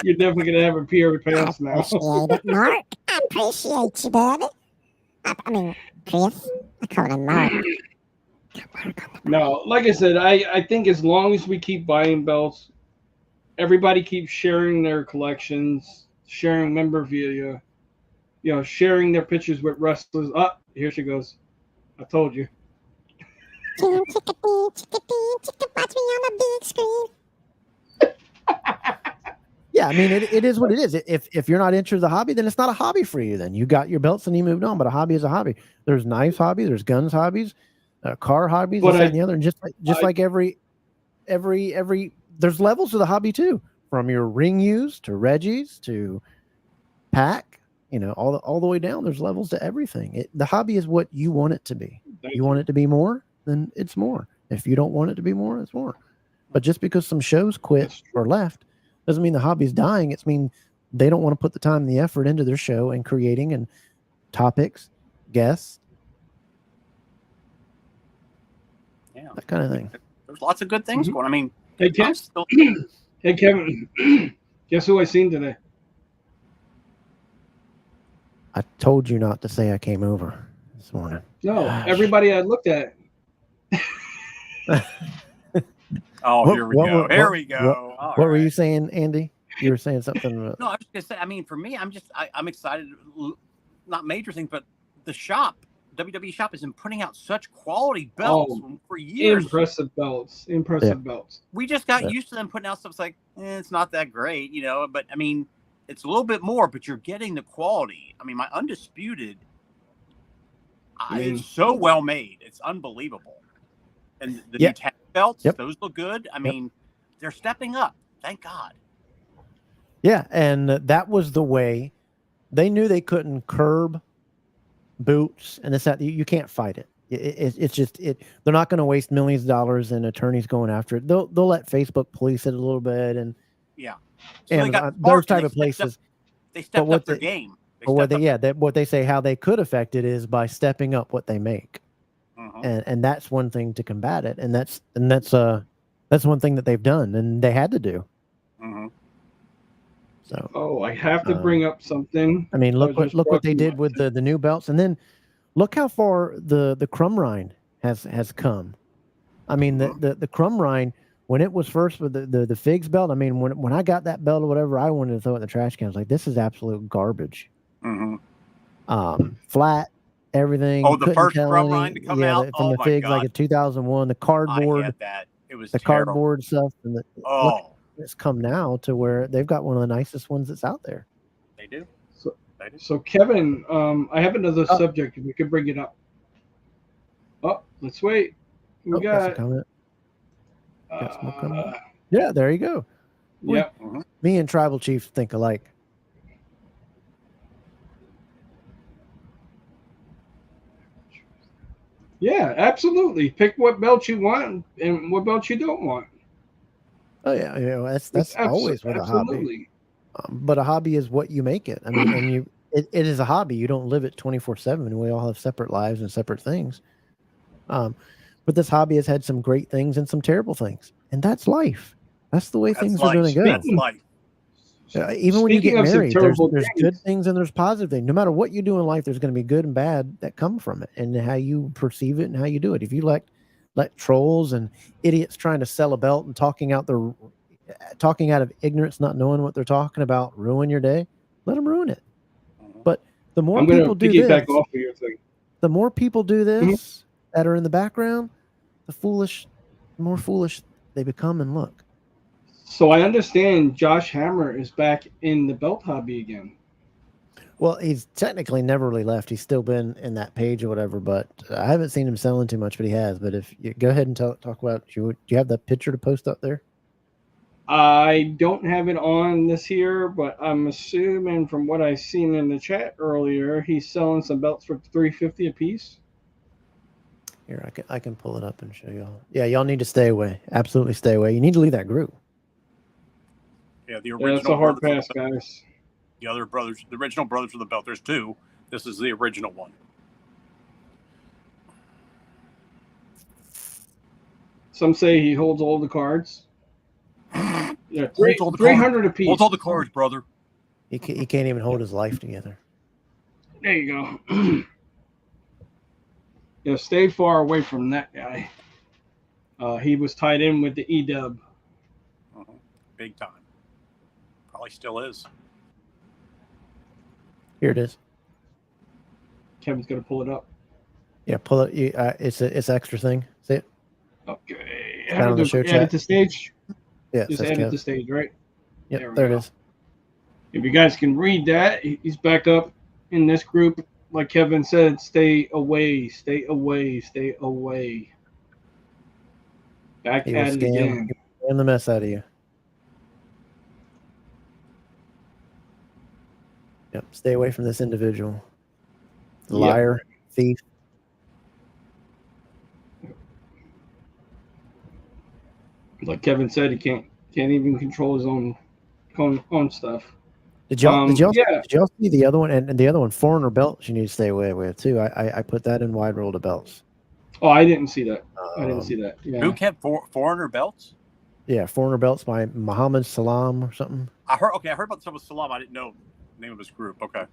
You're definitely gonna have a pair of pants now. Appreciate it, Mark. I appreciate you, baby. I mean, Chris. I call him Mark. No, like I said, I think as long as we keep buying belts, everybody keeps sharing their collections, sharing memorabilia, sharing their pictures with wrestlers. Here she goes. I told you. Watch me on the big screen. Yeah, I mean, it is what it is. If you're not interested in the hobby, then it's not a hobby for you. Then you got your belts and you moved on. But a hobby is a hobby. There's knives hobbies, there's guns hobbies, car hobbies, this, that, and the other. And just like every, there's levels to the hobby too. From your ring use to Reggie's to pack, all the way down. There's levels to everything. The hobby is what you want it to be. You want it to be more, then it's more. If you don't want it to be more, it's more. But just because some shows quit or left doesn't mean the hobby's dying. It's mean they don't want to put the time and the effort into their show and creating and topics, guests, that kind of thing. There's lots of good things going. I mean, Hey, hey Kevin, guess who I seen today? I told you not to say I came over this morning. No, everybody I looked at. Here we go. Here we go. What were you saying, Andy? You were saying something. No, I was just gonna say. I mean, for me, I'm excited. Not major things, but the shop, WWE shop, has been putting out such quality belts for years. Impressive belts. Belts. We just got used to them putting out stuff. It's like it's not that great, But I mean, it's a little bit more. But you're getting the quality. I mean, my Undisputed, it's so well made. It's unbelievable. And the new tag belts, those look good. I mean, they're stepping up. Thank God. Yeah, and that was the way. They knew they couldn't curb boots and this, that. You can't fight it. It's just they're not going to waste millions of dollars and attorneys going after it. They'll let Facebook police it a little bit and So those type of places. They stepped up their game. What they say how they could affect it is by stepping up what they make. And that's one thing to combat it, and that's one thing that they've done, and they had to do. So, I have to bring up something. I mean, look what they did with the new belts, and then look how far the Crumb Rind has come. I mean, the Crumb Rind, when it was first with the Figs belt. I mean, when I got that belt or whatever, I wanted to throw it in the trash can. I was like, this is absolute garbage. Flat. Everything. The first Crumb Rind to come out from the Figs, like in 2001. The cardboard. I had that. It was the terrible. Cardboard stuff, and it's come now to where they've got one of the nicest ones that's out there. They do. So Kevin, I have another subject. If we could bring it up. Let's wait. We got. Got some coming. Yeah, there you go. Yeah. Me and Tribal Chief think alike. Yeah, absolutely. Pick what belt you want and what belt you don't want. Oh yeah, that's always with a hobby. Absolutely. But a hobby is what you make it. I mean, and it is a hobby. You don't live it 24/7. We all have separate lives and separate things. But this hobby has had some great things and some terrible things, and that's life. That's the way That's things life. are going to go. That's life. Even when you Speaking get of some married, there's terrible good things, things and there's positive things. No matter what you do in life, there's going to be good and bad that come from it, and how you perceive it and how you do it. If you let trolls and idiots trying to sell a belt and talking out of ignorance, not knowing what they're talking about, ruin your day, let them ruin it. But the more I'm going people to do this, piggyback off of your thing. the more people do this that are in the background, the more foolish they become and look. So I understand Josh Hammer is back in the belt hobby again. Well, he's technically never really left. He's still been in that page or whatever, but I haven't seen him selling too much, but he has. But if you go ahead and talk about, do you have the picture to post up there? I don't have it on this here, but I'm assuming from what I seen in the chat earlier, he's selling some belts for $350 a piece. Here, I can pull it up and show y'all. Yeah, y'all need to stay away. Absolutely stay away. You need to leave that group. Yeah, the original. Yeah, it's a hard Brothers pass, of the Belt. guys. The other brothers, the original Brothers of the Belt. There's two. This is the original one. Some say he holds all the cards. Yeah, Holds all the 300 cards. a piece. Holds all the cards, brother. He can't even hold his life together. There you go. Yeah, stay far away from that guy. He was tied in with the EW. Big time. Probably still is. Here it is. Kevin's gonna pull it up. Yeah, pull it. It's an extra thing. See it? Okay. Down on the show Add chat. it to stage. Yeah, Just says add it Kev. to stage, right? Yep, There we there it go. is. If you guys can read that, he's back up in this group. Like Kevin said, stay away, stay away, stay away. Back He will at it again. scam the mess out of you. Yep, stay away from this individual. Liar, thief. Like Kevin said, he can't even control his own stuff. Did y'all yeah. did y'all see the other one and the other one, foreigner belts? You need to stay away with too. I put that in wide roll of belts. Oh, I didn't see that. I didn't see that. Yeah. Who kept foreigner belts? Yeah, foreigner belts by Muhammad Salam or something. I heard about some with Salam. I didn't know the name of his group. Okay.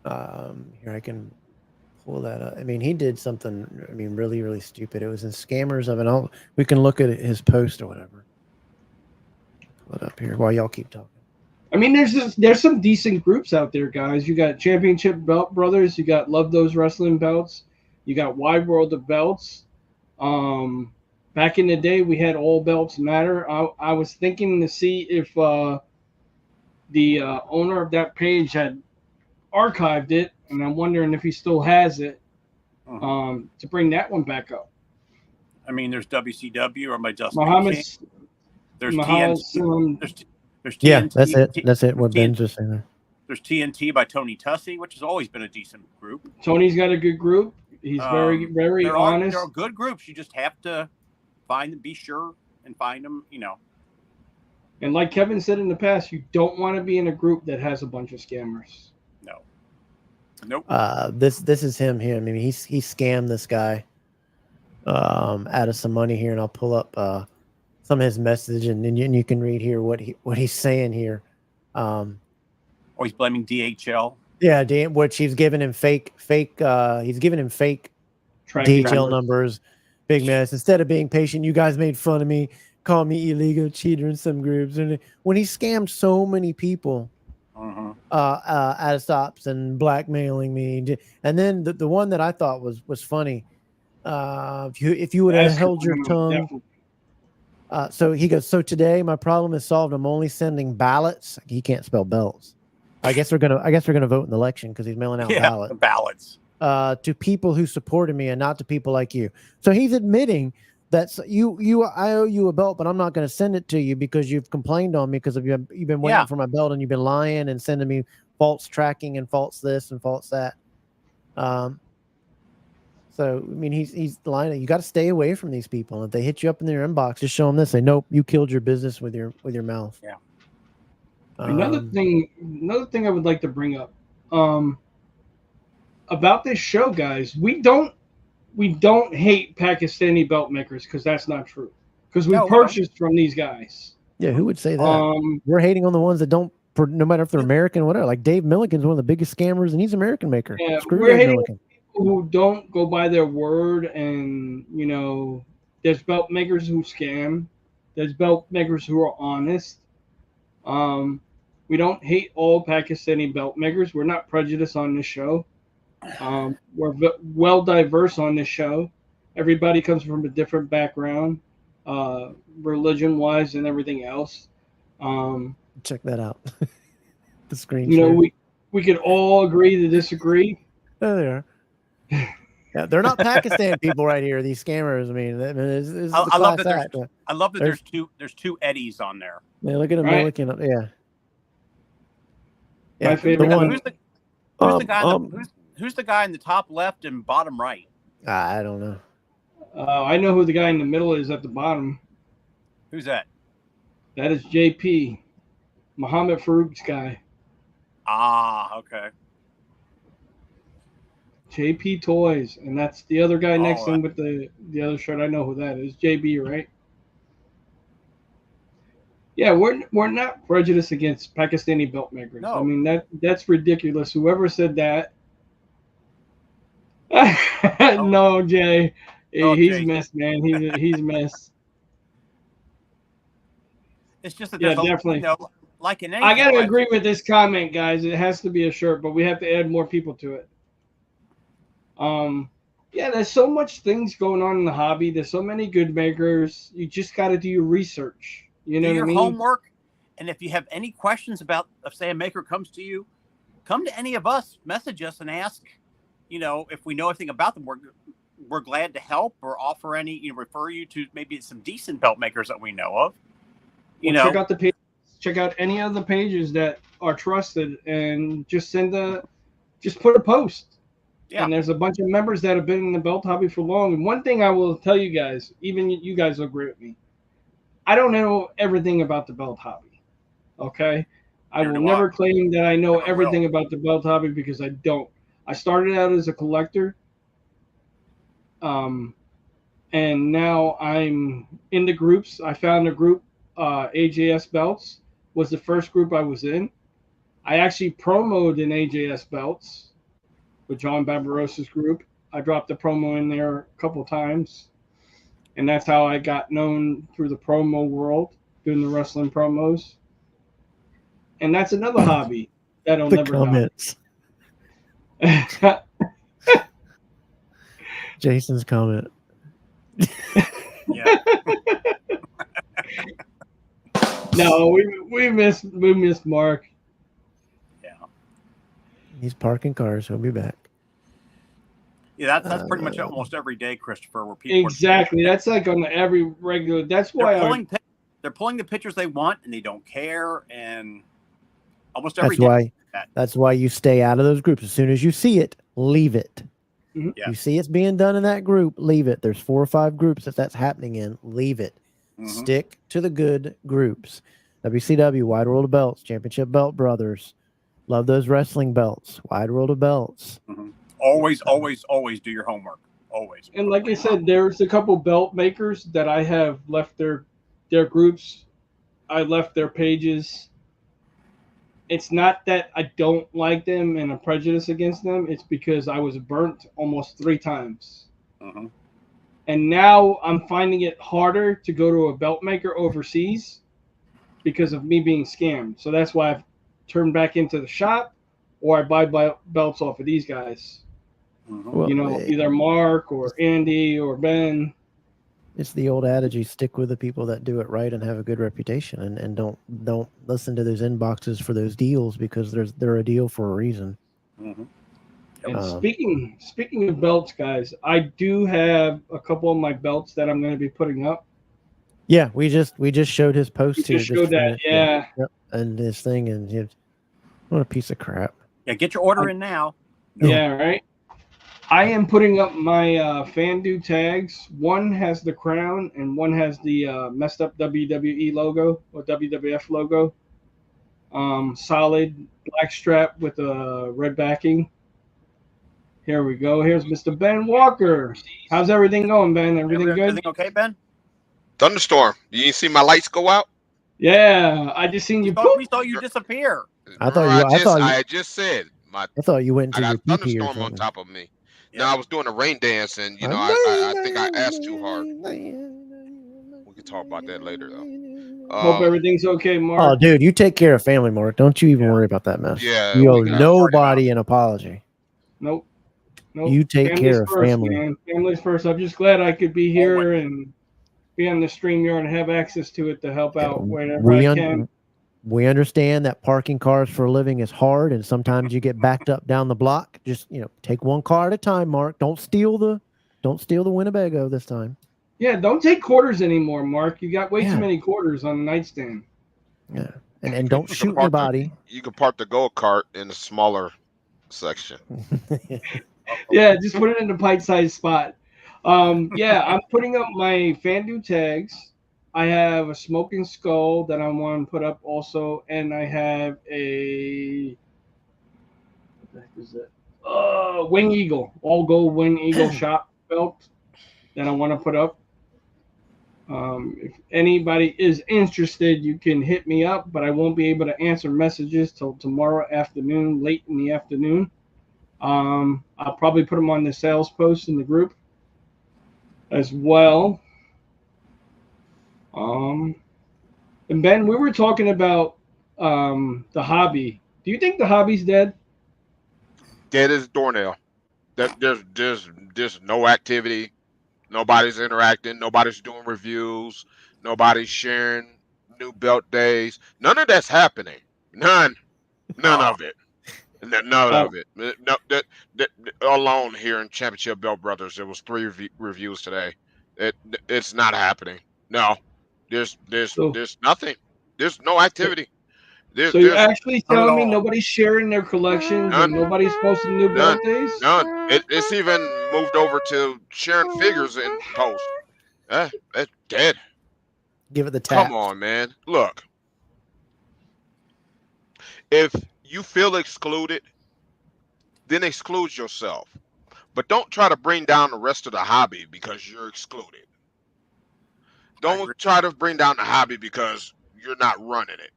Here I can pull that up. I mean, he did something. I mean, really, really stupid. It was in Scammers of it. We can look at his post or whatever. Pull it up here while y'all keep talking. I mean, there's some decent groups out there, guys. You got Championship Belt Brothers. You got Love Those Wrestling Belts. You got Wide World of Belts. Back in the day, we had All Belts Matter. I was thinking to see if the owner of that page had archived it, and I'm wondering if he still has it to bring that one back up. I mean, there's WCW or my Dustin Muhammad. King. There's Muhammad TNT. There's Yeah, TNT. that's it. That's it. What Ben's just saying there. There's TNT by Tony Tussey, which has always been a decent group. Tony's got a good group. He's very, very honest. There are good groups. You just have to be sure and find them, you know. And like Kevin said in the past, you don't want to be in a group that has a bunch of scammers. No. Nope. This is him here. I mean, he scammed this guy out of some money here, and I'll pull up some of his message, and you can read here what he's saying here. He's blaming DHL. Yeah, which he's giving him fake. He's giving him fake DHL numbers. Big mess. Instead of being patient, you guys made fun of me, called me illegal cheater in some groups, and when he scammed so many people out of stops and blackmailing me, and then the one that I thought was funny. If you would have held your tongue. So he goes, so today my problem is solved. I'm only sending ballots. He can't spell belts. I guess they're gonna vote in the election because he's mailing out ballots to people who supported me and not to people like you. So he's admitting that I owe you a belt, but I'm not going to send it to you because you've complained on me because you've been waiting for my belt and you've been lying and sending me false tracking and false this and false that. So I mean, he's lying. You got to stay away from these people. If they hit you up in their inbox, just show them this. Say, nope, you killed your business with your mouth. Yeah. Another thing I would like to bring up about this show, guys. We don't hate Pakistani belt makers because that's not true. Because we No, we don't. purchased from these guys. Yeah, who would say that? We're hating on the ones that don't. No matter if they're American or whatever. Like Dave Milliken's one of the biggest scammers, and he's an American maker. Yeah, Screw we're Dave hating Milliken. who don't go by their word, and there's belt makers who scam. There's belt makers who are honest. We don't hate all Pakistani belt makers. We're not prejudiced on this show. We're well diverse on this show. Everybody comes from a different background, religion-wise and everything else. Check that out. The screen share. We could all agree to disagree. There they are. Yeah, they're not Pakistan people right here. These scammers. I mean, this is the I love class that. act. I love that. There's two Eddies on there. Yeah, look at him Right. looking up. Yeah. My favorite the one. Who's the guy in the top left and bottom right? I don't know. I know who the guy in the middle is at the bottom. Who's that? That is JP, Muhammad Farouk's guy. Ah, okay. JP Toys, and that's the other guy next to him right. with the other shirt. I know who that is. JB, right? Yeah, we're not prejudiced against Pakistani belt makers. No. I mean that's ridiculous. Whoever said that. No, Jay. Oh, He's Jay. missed, man. He's missed. It's just that Yeah, there's definitely. like in any. I gotta agree with this comment, guys. It has to be a shirt, but we have to add more people to it. Yeah, there's so much things going on in the hobby. There's so many good makers. You just got to do your research. You know Do what I your mean? homework, and if you have any questions about, say, a maker comes to you, come to any of us, message us, and ask. If we know anything about them, we're glad to help or offer any. Refer you to maybe some decent belt makers that we know of. Check out the page. Check out any of the pages that are trusted, and just put a post. Yeah. And there's a bunch of members that have been in the belt hobby for long. And one thing I will tell you guys, even you guys will agree with me, I don't know everything about the belt hobby. Okay? I Neither will do never I. claim that I know Never everything will. about the belt hobby because I don't. I started out as a collector. And now I'm in the groups. I found a group, AJS Belts was the first group I was in. I actually promoted in AJS Belts with John Barbarossa's group. I dropped a promo in there a couple times. And that's how I got known through the promo world, doing the wrestling promos. And that's another hobby that'll The never comments. die. Jason's comment. Yeah. No, we missed Mark. Yeah. He's parking cars. He'll be back. Yeah, that's pretty much almost every day, Christopher, where people Exactly. That's like on every regular. That's why they're pulling the pictures they want and they don't care, and almost every That's day. why. That's why you stay out of those groups. As soon as you see it, leave it. Mhm. Yeah. You see it's being done in that group, leave it. There's 4 or 5 groups that's happening in. Leave it. Mhm. Stick to the good groups. WCW, Wide World of Belts, Championship Belt Brothers. Love those wrestling belts. Wide World of Belts. Always do your homework. Always. And like I said, there's a couple belt makers that I have left their groups. I left their pages. It's not that I don't like them and a prejudice against them. It's because I was burnt almost 3 times. Mhm. And now I'm finding it harder to go to a belt maker overseas because of me being scammed. So that's why I've turned back into the shop, or I buy belts off of these guys. Mhm. Well, Either Mark or Andy or Ben. it's the old adage: you stick with the people that do it right and have a good reputation, and don't listen to those inboxes for those deals because they're a deal for a reason. Mhm. And speaking of belts, guys, I do have a couple of my belts that I'm going to be putting up. Yeah, we just showed his post You here. just showed that, yeah. Yep, and this thing, and what a piece of crap. Yeah, get your order in now. No. Yeah, right. I am putting up my FanDuel tags. One has the crown, and one has the messed up WWE logo or WWF logo. Solid black strap with a red backing. Here we go. Here's Mr. Ben Walker. How's everything going, Ben? Everything good? Everything okay, Ben? Thunderstorm. You didn't see my lights go out? Yeah, I just seen you. We saw you disappear. I thought you. I just said I thought you went I into got your PP or thunderstorm on something. top of me. Yeah. No, I was doing a rain dance, and I think I asked too hard. We can talk about that later, though. Hope everything's okay, Mark. Oh, dude, you take care of family, Mark. Don't you even worry about that mess. Yeah, You owe we got nobody an apology. Nope. You take Family's care of first, family. Man. Family's first. I'm just glad I could be here and be on the StreamYard and have access to it to help out whenever I can. We understand that parking cars for a living is hard, and sometimes you get backed up down the block. Just take one car at a time, Mark. Don't steal the Winnebago this time. Yeah, don't take quarters anymore, Mark. You got way too many quarters on the nightstand. Yeah, and don't shoot anybody. You can park the go-kart in a smaller section. Yeah, just put it in a bite-sized spot. Yeah, I'm putting up my FanDuel tags. I have a Smoking Skull that I want to put up also, and I have a what the heck is it? Wing Eagle, all gold Wing Eagle shop belt that I want to put up. If anybody is interested, you can hit me up, but I won't be able to answer messages till tomorrow afternoon, late in the afternoon. I'll probably put them on the sales post in the group as well. And Ben, we were talking about the hobby. Do you think the hobby's dead? Dead as a doornail. There's no activity. Nobody's interacting. Nobody's doing reviews. Nobody's sharing new belt days. None of that's happening. None of it. None of it. No, that alone here in Championship Belt Brothers, there was 3 reviews today. It's not happening. No, there's nothing. There's no activity. So you're actually telling me nobody's sharing their collections and nobody's posting new belt days? None. It's even moved over to sharing figures in post. It's dead. Give it the tap. Come on, man. Look, if you feel excluded, then exclude yourself. But don't try to bring down the rest of the hobby because you're excluded. Don't try to bring down the hobby because you're not running it.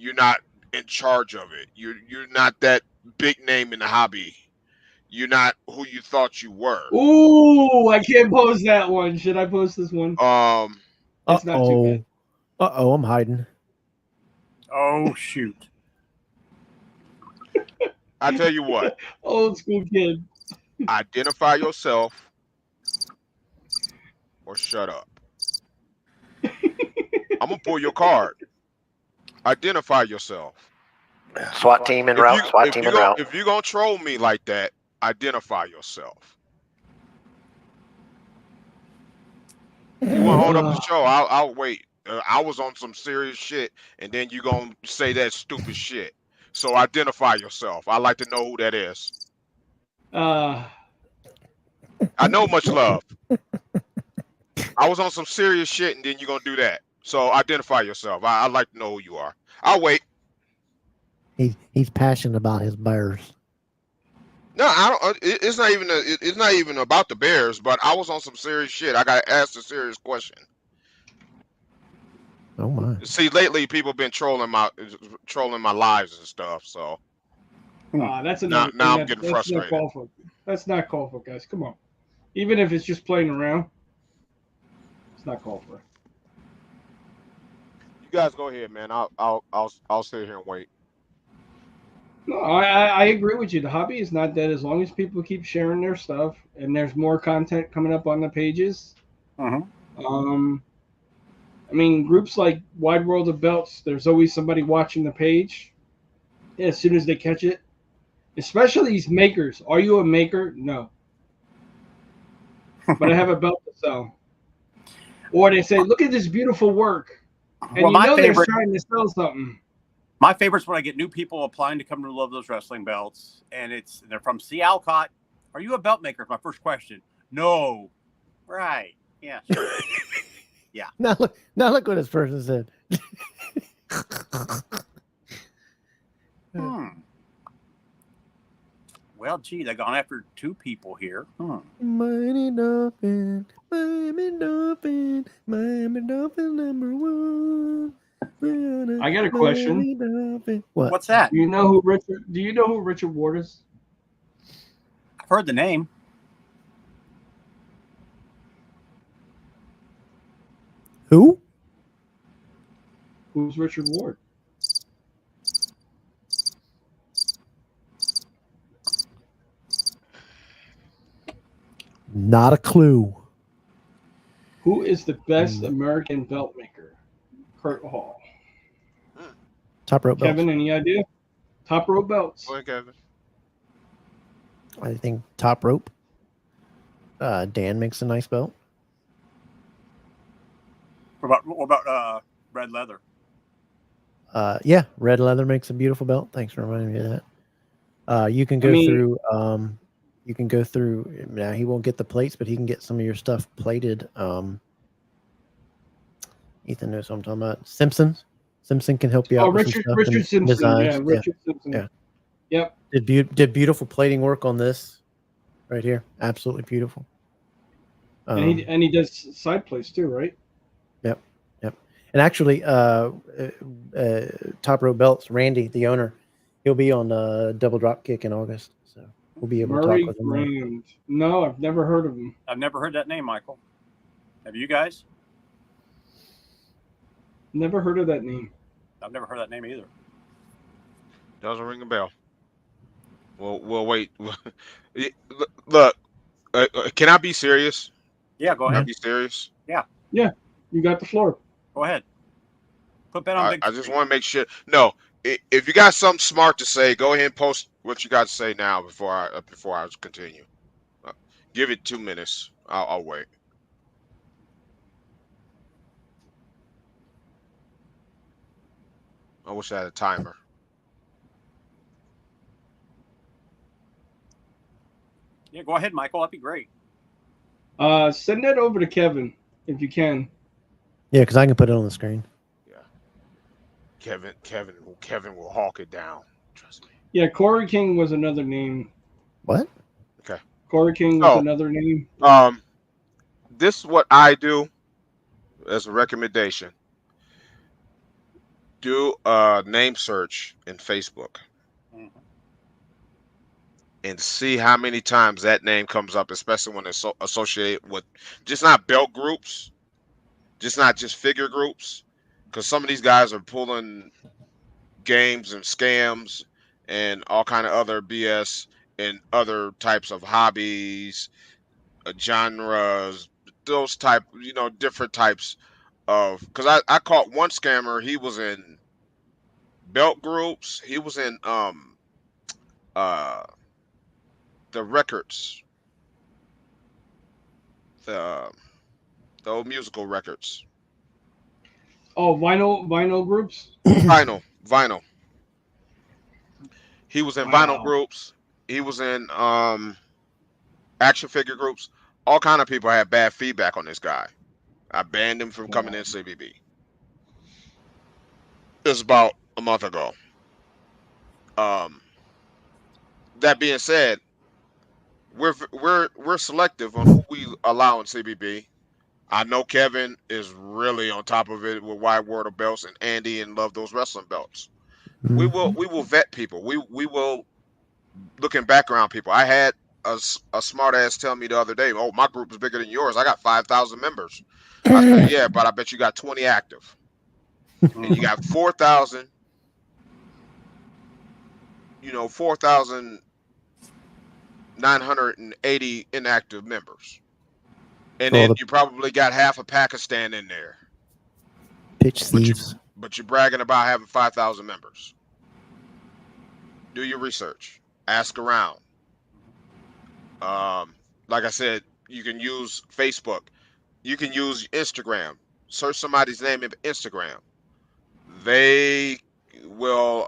You're not in charge of it. You're not that big name in the hobby. You're not who you thought you were. Ooh, I can't post that one. Should I post this one? It's not too bad. I'm hiding. Oh shoot. I tell you what. Old school kid. Identify yourself or shut up. I'm gonna pull your card. Identify yourself. SWAT team en route. SWAT team en route. If you're gonna troll me like that, identify yourself. You want to hold up the show? I'll wait. I was on some serious shit, and then you gonna say that stupid shit. So identify yourself. I like to know who that is. I know much love. I was on some serious shit, and then you're gonna do that. So identify yourself. I'd like to know who you are. I'll wait. He's passionate about his Bears. No, I don't. It's not even about the Bears. But I was on some serious shit. I got asked a serious question. Oh my! See, lately people been trolling my lives and stuff. So that's now I'm getting frustrated. That's not called for, guys. Come on. Even if it's just playing around, it's not called for. You guys go ahead, man. I'll sit here and wait. No, I agree with you. The hobby is not dead as long as people keep sharing their stuff and there's more content coming up on the pages. I mean, groups like Wide World of Belts, there's always somebody watching the page as soon as they catch it. Especially these makers. Are you a maker? No. But I have a belt to sell. Or they say, look at this beautiful work. And well, they're trying to sell something. My favorite's when I get new people applying to come to Love Those Wrestling Belts, and they're from C. Alcott, Are you a belt maker? Is my first question. No. Right. Yeah. Sure. Now look what this person said. Well, gee, they've gone after two people here. Mighty Dolphin, Miami Dolphin, Miami Dolphin #1. I got a question. Miami Dolphin. What? What's that? Do you know who Richard Ward is? I've heard the name. Who? Who's Richard Ward? Not a clue. Who is the best American belt maker? Kurt Hall. Top rope belts. Kevin, any idea? Top rope belts. Go ahead, Kevin. I think top rope. Dan makes a nice belt. What about red leather? Yeah, red leather makes a beautiful belt. Thanks for reminding me of that. You can go through. You can go through. Now he won't get the plates, but he can get some of your stuff plated. Ethan knows what I'm talking about. Simpson can help you out. Richard Simpson. Designs. Richard Simpson. Yeah. Yep. Did beautiful plating work on this right here. Absolutely beautiful. And he does side plates too, right? Yep. And actually, Top Rope Belts, Randy, the owner, he'll be on Double Drop Kick in August, so we'll be able Murray to talk with him. Grand. No, I've never heard of him. I've never heard that name, Michael. Have you guys? Never heard of that name. I've never heard that name either. Doesn't ring a bell. We'll wait. Look, can I be serious? Yeah, go Can I ahead. be serious? Yeah, you got the floor. Go ahead. Put Ben on big. I just want to make sure. No, if you got something smart to say, go ahead and post what you got to say now before I continue. Give it 2 minutes. I'll wait. I wish I had a timer. Yeah, go ahead, Michael. That'd be great. Send that over to Kevin if you can. Yeah, because I can put it on the screen. Yeah. Kevin will hawk it down. Trust me. Yeah, Corey King was another name. What? Okay. Corey King was another name. This is what I do as a recommendation. Do a name search in Facebook and see how many times that name comes up, especially when it's associated with just not belt groups, not just figure groups, because some of these guys are pulling games and scams and all kind of other BS in other types of hobbies, genres, those type, different types of. Because I caught one scammer. He was in belt groups. He was in the records, the old musical records. Oh, vinyl groups. Vinyl. He was in vinyl groups. He was in action figure groups. All kind of people had bad feedback on this guy. I banned him from coming in CBB. It was about a month ago. That being said, we're selective on who we allow in CBB. I know Kevin is really on top of it with Wide World of Belts, and Andy and love those wrestling belts. We will vet people. We will look in background people. I had a smart ass tell me the other day, "Oh, my group is bigger than yours. I got 5,000 members." I said, "Yeah, but I bet you got 20 active, and you got 4,000. 4,980 inactive members, and then you probably got half of Pakistan in there. Pitch thieves. But you're bragging about having 5,000 members. Do your research. Ask around. Like I said, you can use Facebook. You can use Instagram. Search somebody's name in Instagram. They will.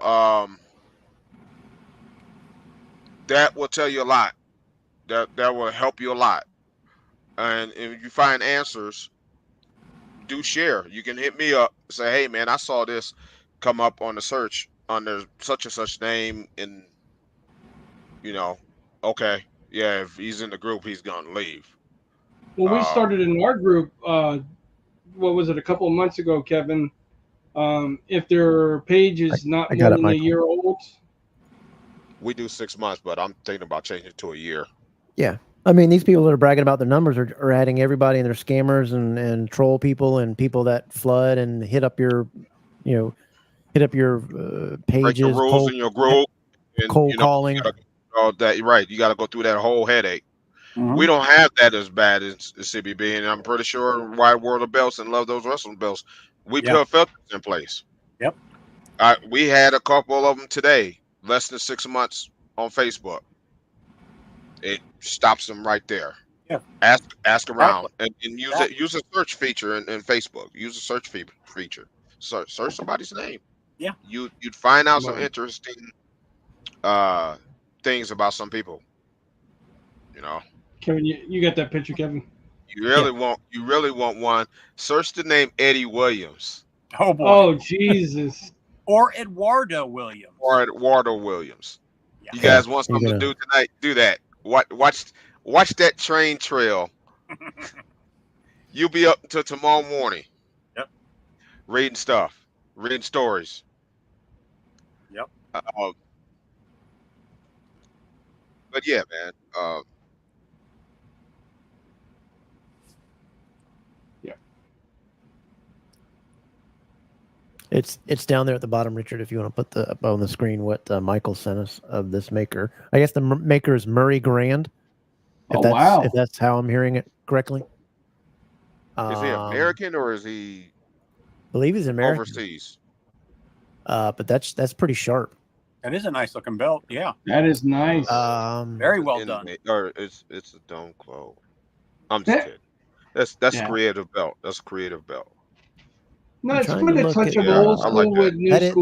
That will tell you a lot. that will help you a lot. And if you find answers, do share. You can hit me up, say, hey man, I saw this come up on the search under such and such name, and okay, yeah, if he's in the group, he's gonna leave. Well, we started in our group. What was it? A couple of months ago, Kevin. If their page is not more than a year old, we do 6 months, but I'm thinking about changing it to a year. Yeah. I mean, these people that are bragging about their numbers are adding everybody, and they're scammers and troll people and people that flood and hit up your, pages. Break the rules in your group. And, cold calling. You got to go through that whole headache. Mm-hmm. We don't have that as bad as CBB, and I'm pretty sure Wide World of Belts and Love Those Wrestling Belts, we put filters in place. Yep. We had a couple of them today, less than 6 months on Facebook. It stops them right there. Yeah. Ask around and use a search feature in Facebook. Use a search feature. Search somebody's name. Yeah. You'd find out some interesting things about some people. Kevin, you got that picture, Kevin? You really want one. Search the name Eddie Williams. Oh boy. Oh Jesus. Or Eduardo Williams. Yeah. You guys want something to do tonight? Do that. Watch that train trail. You'll be up until tomorrow morning. Yep. Reading stories. Yep. But yeah, man. It's down there at the bottom, Richard. If you want to put up on the screen what Michael sent us of this maker. I guess the maker is Murray Grand. If that's how I'm hearing it correctly. Is he American or is he? I believe he's American. Overseas. But that's pretty sharp. That is a nice looking belt. Yeah. That is nice. Very well done. Or it's a dome quote. I'm just kidding. That's a creative belt. That's a creative belt. No, it's good a touch of old school with new school.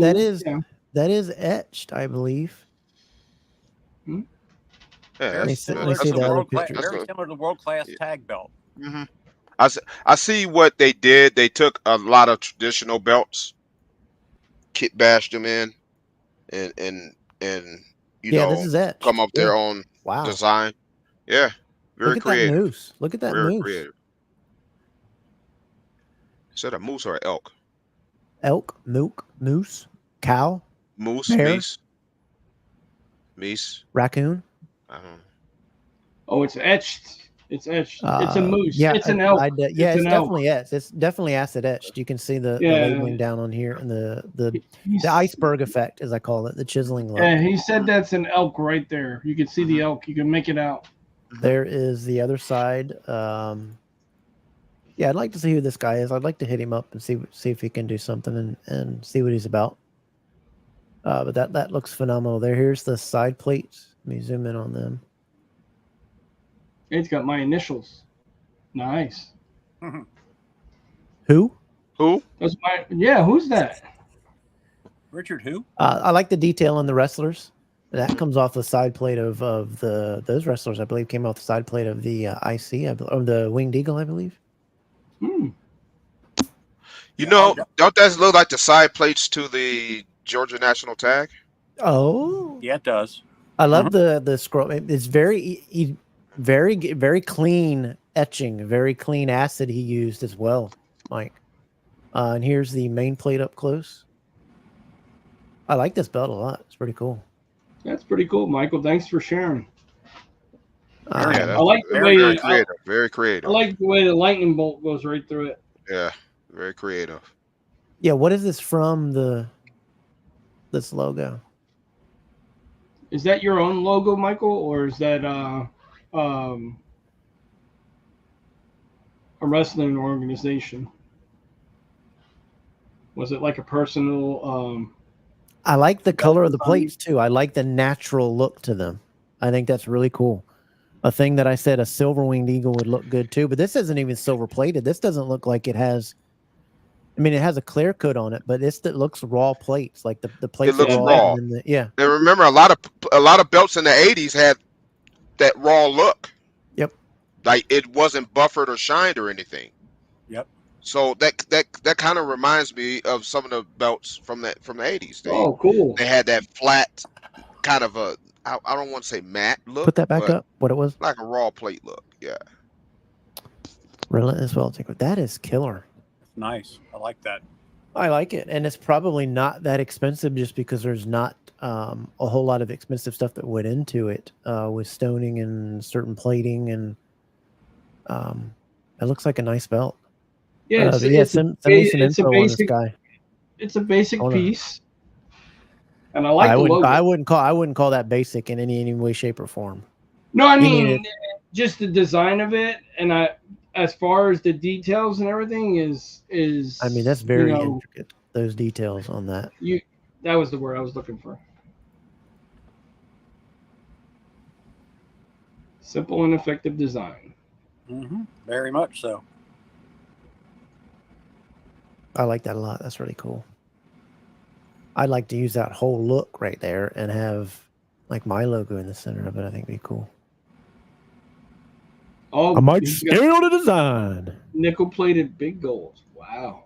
That is etched, I believe. Yeah, very similar to the world class tag belt. Mm-hmm. I see what they did. They took a lot of traditional belts, kit bashed them in, and this is etched. Come up their own design. Yeah, very creative. That moose. Look at that moose. Creative. Is that a moose or an elk? Elk, moose, cow, moose, bear, meese, raccoon. Oh, it's etched. It's etched. It's a moose. Yeah, it's an elk. It's definitely etched. It's definitely acid etched. You can see the labeling down on here and the iceberg effect, as I call it, the chiseling look. Yeah, he said that's an elk right there. You can see the elk. You can make it out. There is the other side. I'd like to see who this guy is. I'd like to hit him up and see if he can do something and see what he's about. But that looks phenomenal. Here's the side plates. Let me zoom in on them. It's got my initials. Nice. Who? That's my. Yeah, who's that? Richard who? I like the detail on the wrestlers. That comes off the side plate of those wrestlers. I believe came off the side plate of the IC or the Winged Eagle, I believe. Don't that look like the side plates to the Georgia National Tag? Oh, yeah, it does. I love the scroll. It's very very clean etching, very clean acid he used as well, Mike. And here's the main plate up close. I like this belt a lot. It's pretty cool. That's pretty cool, Michael. Thanks for sharing. I like the way very creative. I like the way the lightning bolt goes right through it. Yeah, very creative. Yeah, what is this from this logo? Is that your own logo, Michael, or is that a wrestling organization? Was it like a personal? I like the color of the plates too. I like the natural look to them. I think that's really cool. A thing that I said a silver winged eagle would look good too, but this isn't even silver plated. This doesn't look like it has. I mean, it has a clear coat on it, but it looks raw plates, like the plates. It looks raw. Yeah. And remember, a lot of belts in the '80s had that raw look. Yep. Like it wasn't buffered or shined or anything. Yep. So that kind of reminds me of some of the belts from the 80s. Oh, cool. They had that flat kind of a, I don't want to say matte look. Put that back but up. What it was? like a raw plate look. Yeah. Relentless Welt. That is killer. Nice. I like that. I like it, and it's probably not that expensive just because there's not a whole lot of expensive stuff that went into it with stoning and certain plating, and it looks like a nice belt. Yeah, send me some info on this guy. It's a basic Hold on. piece, and I like the logo. I wouldn't call that basic in any way, shape, or form. No, I You need mean just the design of it, and as far as the details and everything is. I mean, that's very you know, intricate. Those details on that. That was the word I was looking for. Simple and effective design. Mm-hmm. Very much so. I like that a lot. That's really cool. I'd like to use that whole look right there and have like my logo in the center of it. I think it'd be cool. Oh, I might he's got scale the design. nickel-plated big gold. Wow.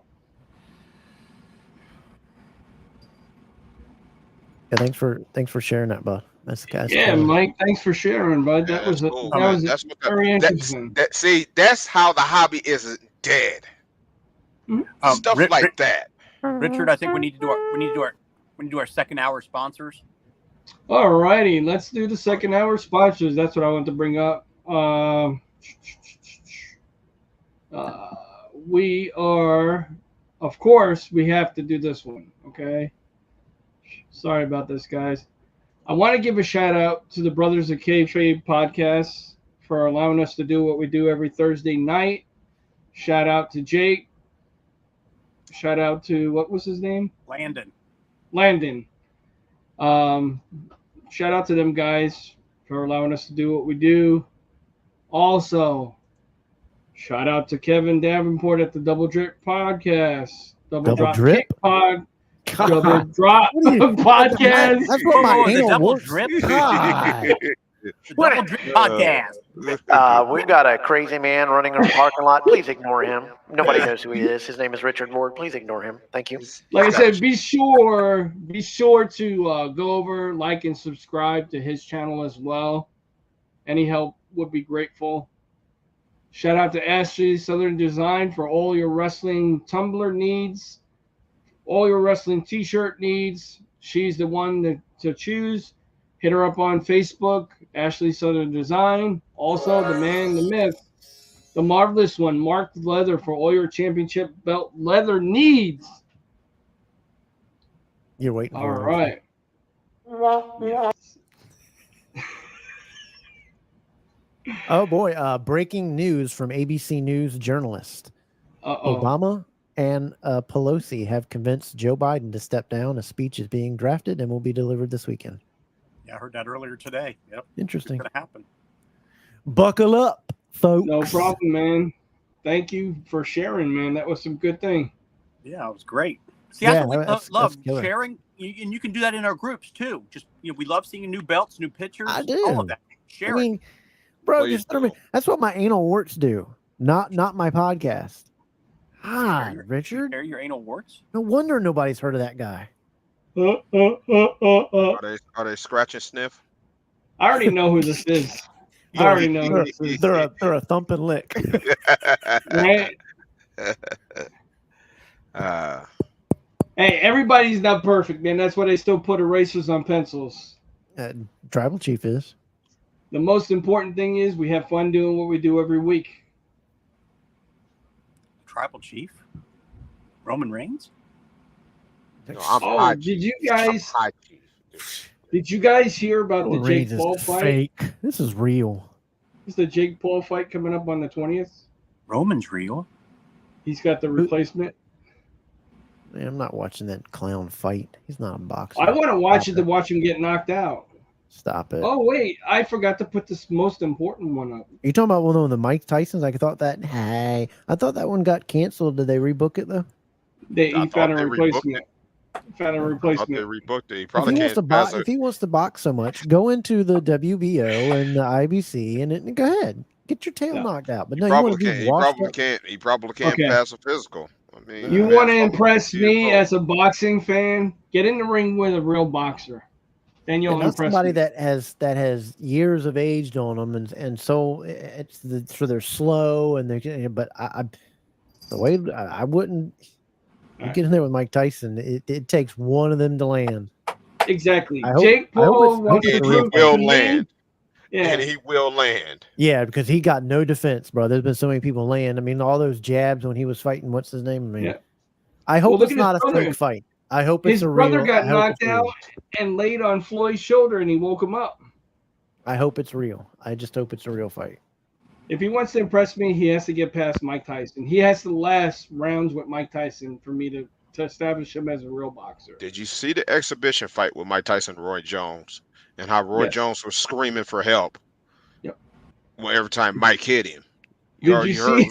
Yeah, thanks for sharing that, bud. That's Yeah, cool. Mike, thanks for sharing, bud. That Yeah, was that's cool. that was That's what very interesting. see, that's how the hobby isn't dead. Stuff like that. Richard, I think we need to do our second hour sponsors. All righty, let's do the second hour sponsors. That's what I want to bring up. We are, of course, we have to do this one. Okay. Sorry about this, guys. I want to give a shout out to the Brothers of Kayfabe podcast for allowing us to do what we do every Thursday night. Shout out to Jake. Shout out to, what was his name? Landon. Shout out to them guys for allowing us to do what we do. Also, shout out to Kevin Davenport at the Double Drip Podcast. Double Drop Drip? Kick Pod. God. Double Drop Podcast. That's what my the anal Double works. Drip? God. The Double Drip Podcast. We've got a crazy man running in the parking lot. Please ignore him. Nobody knows who he is. His name is Richard Ward. Please ignore him. Thank you. Like I said, be sure to go over, like, and subscribe to his channel as well. Any help would be grateful. Shout out to Ashley Southern Design for all your wrestling tumbler needs, all your wrestling t-shirt needs. She's the one to choose. Hit her up on Facebook, Ashley Southern Design. Also, the man, the myth, the marvelous one, Mark Leather, for all your championship belt leather needs. You're waiting All for right. Yes. Oh boy, breaking news from ABC News journalist. Uh-oh. Obama and Pelosi have convinced Joe Biden to step down. A speech is being drafted and will be delivered this weekend. Yeah, I heard that earlier today. Yep. Interesting. It's going to happen. Buckle up, folks. No problem, man. Thank you for sharing, man. That was some good thing. Yeah, it was great. See, that's what we that's love killer. sharing, and you can do that in our groups too. Just we love seeing new belts, new pictures, I do. all of that. Share I mean, bro, Please just throw me. do. That's what my anal warts do. Not my podcast. Hi, Share Richard. Share your anal warts. No wonder nobody's heard of that guy. Are they scratch and sniff? I already know who this is. I already know who this is. They're a thump and lick. Right? Hey, everybody's not perfect, man. That's why they still put erasers on pencils. Tribal Chief is. The most important thing is we have fun doing what we do every week. Tribal Chief, Roman Reigns. No, I'm Oh, high did chief. you guys I'm high chief, dude. did you guys hear about the Roman Jake Reigns is Paul fight? fake. This is real. Is the Jake Paul fight coming up on the 20th? Roman's real. He's got the replacement. Man, I'm not watching that clown fight. He's not a boxer. I want to watch it Stop to watch him get knocked out. Stop it. Oh wait, I forgot to put this most important one up. You talking about one of the Mike Tyson's? I thought that. Hey, I thought that one got canceled. Did they rebook it though? He's got a they rebooked replacement. Found a I thought they replacement. rebooked it. He If probably he wants to can't pass box, it. if he wants to box so much, go into the WBO and the IBC and go ahead, get your tail Yeah. knocked out. But He no, you want probably to can't. be He washed probably up. can't. He probably can't Okay. pass a physical. I mean, You man's want to fucking impress 50 years me old. as a boxing fan? Get in the ring with a real boxer. Then you'll And not impress somebody me. that has years of age on them, and so so they're slow and they're. But the way I wouldn't. You get in there with Mike Tyson. It takes one of them to land. Exactly. I hope- Jake I hope Paul it's- I hope wants it's to a real prove fight. to Will me. land. Yeah. And he will land. Yeah, because he got no defense, bro. There's been so many people land. I mean, all those jabs when he was fighting. What's his name? I mean, Yeah. I hope Well, look it's at his not a brother. fake fight. I hope it's His a brother real. got I hope it's knocked out real. and laid on Floyd's shoulder, and he woke him up. I hope it's real. I just hope it's a real fight. If he wants to impress me, he has to get past Mike Tyson. He has to last rounds with Mike Tyson for me to establish him as a real boxer. Did you see the exhibition fight with Mike Tyson and Roy Jones? And how Roy Yes. Jones was screaming for help. Yep. Well, every time Mike hit him. Did you see?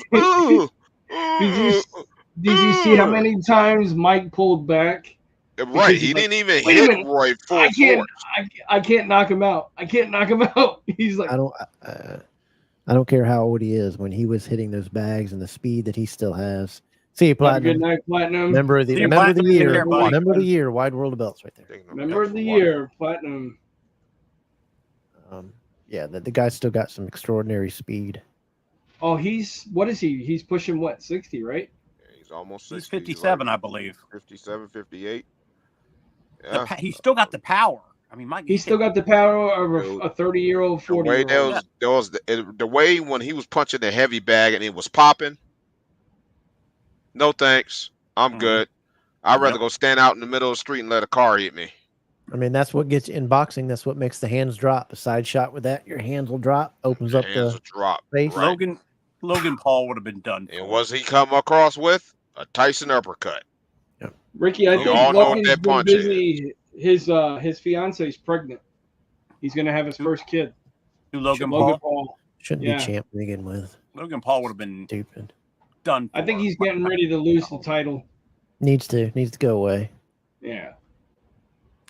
Did you see how many times Mike pulled back? Right. Because He he's like, didn't even "Wait a hit minute, Roy full I can't. force. I can't knock him out. I can't knock him out. He's like, I don't care how old he is. When he was hitting those bags and the speed that he still has. See, have a Platinum. good night, Platinum. Member of the See you, member of the Platinum. Take year. care, buddy. Member of the year. Wide World of Belts right there. Taking them Member of extra the water. year, Platinum. Yeah, the guy's still got some extraordinary speed. Oh, what is he? He's pushing what, 60, right? He's almost 60. He's 57, I believe. 57, 58. The Yeah. he's still got the power. I mean, Mike. He's still got the power of Dude. a 30-year-old, The way 40-year-old. the way when he was punching the heavy bag and it was popping. No thanks. I'm Mhm. good. I'd rather Yep. go stand out in the middle of the street and let a car hit me. I mean, that's what gets you in boxing. That's what makes the hands drop. A side shot with that, your hands will drop, opens up Hands the will drop. face. Right. Logan Paul would have been done. And what's he come across with? A Tyson uppercut. Ricky, I We think all know what Logan's that been punch busy. His fiance is pregnant. He's gonna have his first kid. To Logan Logan Paul. Paul. Shouldn't Yeah. be champ to begin with. Logan Paul would have been Stupid. done. I think for. he's getting ready to lose the title. Needs to go away. Yeah.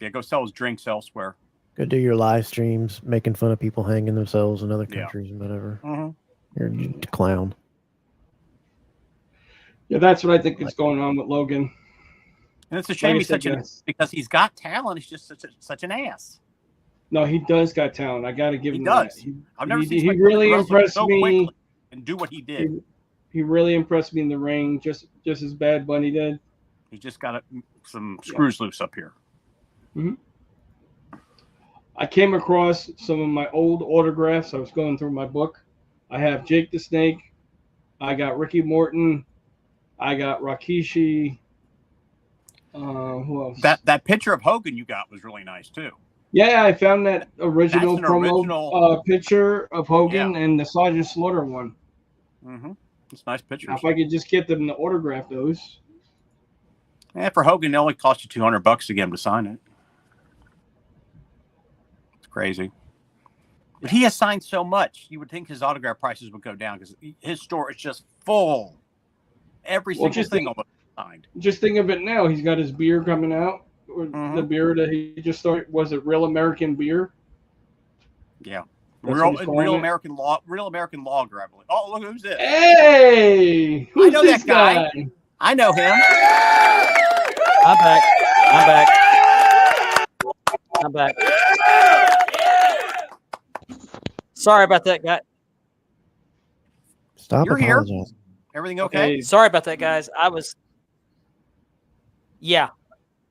Yeah, go sell his drinks elsewhere. Go do your live streams, making fun of people hanging themselves in other Yeah. countries and whatever. Mm-hmm. You're a clown. Yeah, that's what I think is going on with Logan. And it's a shame Like I he's said, such an guys. because he's got talent. He's just such an ass. No, he does got talent. I got to give He him does. that. He, I've never he- seen he somebody really wrestle impressed so me. quickly and do what he did. he really impressed me in the ring, just as Bad Bunny did. He just got some screws loose up here. I came across some of my old autographs. I was going through my book. I have Jake the Snake. I got Ricky Morton. I got Rikishi. Who else? That picture of Hogan you got was really nice too. Yeah, I found that original That's an promo original- picture of Hogan and the Sergeant Slaughter one. Mm-hmm. It's nice pictures. Now, if I could just get them to autograph those. Yeah, for Hogan, it only cost you $200 to get him to sign it. It's crazy. But he has signed so much, you would think his autograph prices would go down because his store is just full. Every Well, single just thing think- almost signed. Just think of it now. He's got his beer coming out. Or Mhm. The beer that he just started. Was it Real American Beer? Yeah. That's Real, what he's calling real it? American law, real American lager, I believe. Oh, look who's this! Hey! Who's know this that guy. guy? I know him. I'm back. I'm back. Sorry about that, guy. Stop You're here. apologizing. Everything okay? Hey, Sorry about that, guys. Yeah.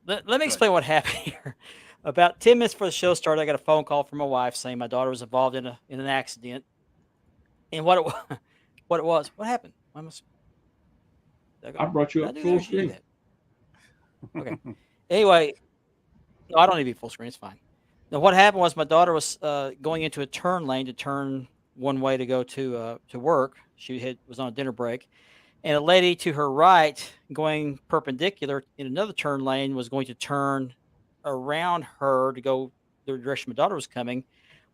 Let me explain what happened here. About 10 minutes before the show started, I got a phone call from my wife saying my daughter was involved in an accident. And what happened? I brought you up full screen. Okay. Anyway, no, I don't need to be full screen. It's fine. Now, what happened was my daughter was going into a turn lane to turn one way to go to work. She was on a dinner break, and a lady to her right, going perpendicular in another turn lane, was going to turn around her to go the direction my daughter was coming.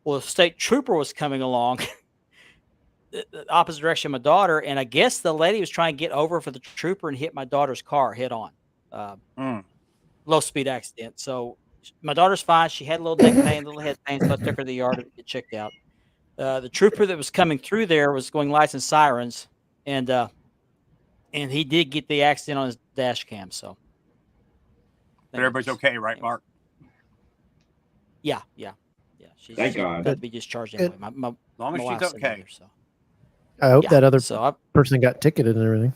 Well, a state trooper was coming along the opposite direction of my daughter, and I guess the lady was trying to get over for the trooper and hit my daughter's car head on. low speed accident. So my daughter's fine. She had a little neck pain, a little head pain, so I took her to the yard to get checked out. The trooper that was coming through there was going lights and sirens, and he did get the accident on his dash cam. So, But everybody's okay, right, Mark? yeah. She's Thank God. about to be discharged anyway. As long as my she's wife's sitting okay. there, so. I hope Yeah, that other so person got ticketed and everything.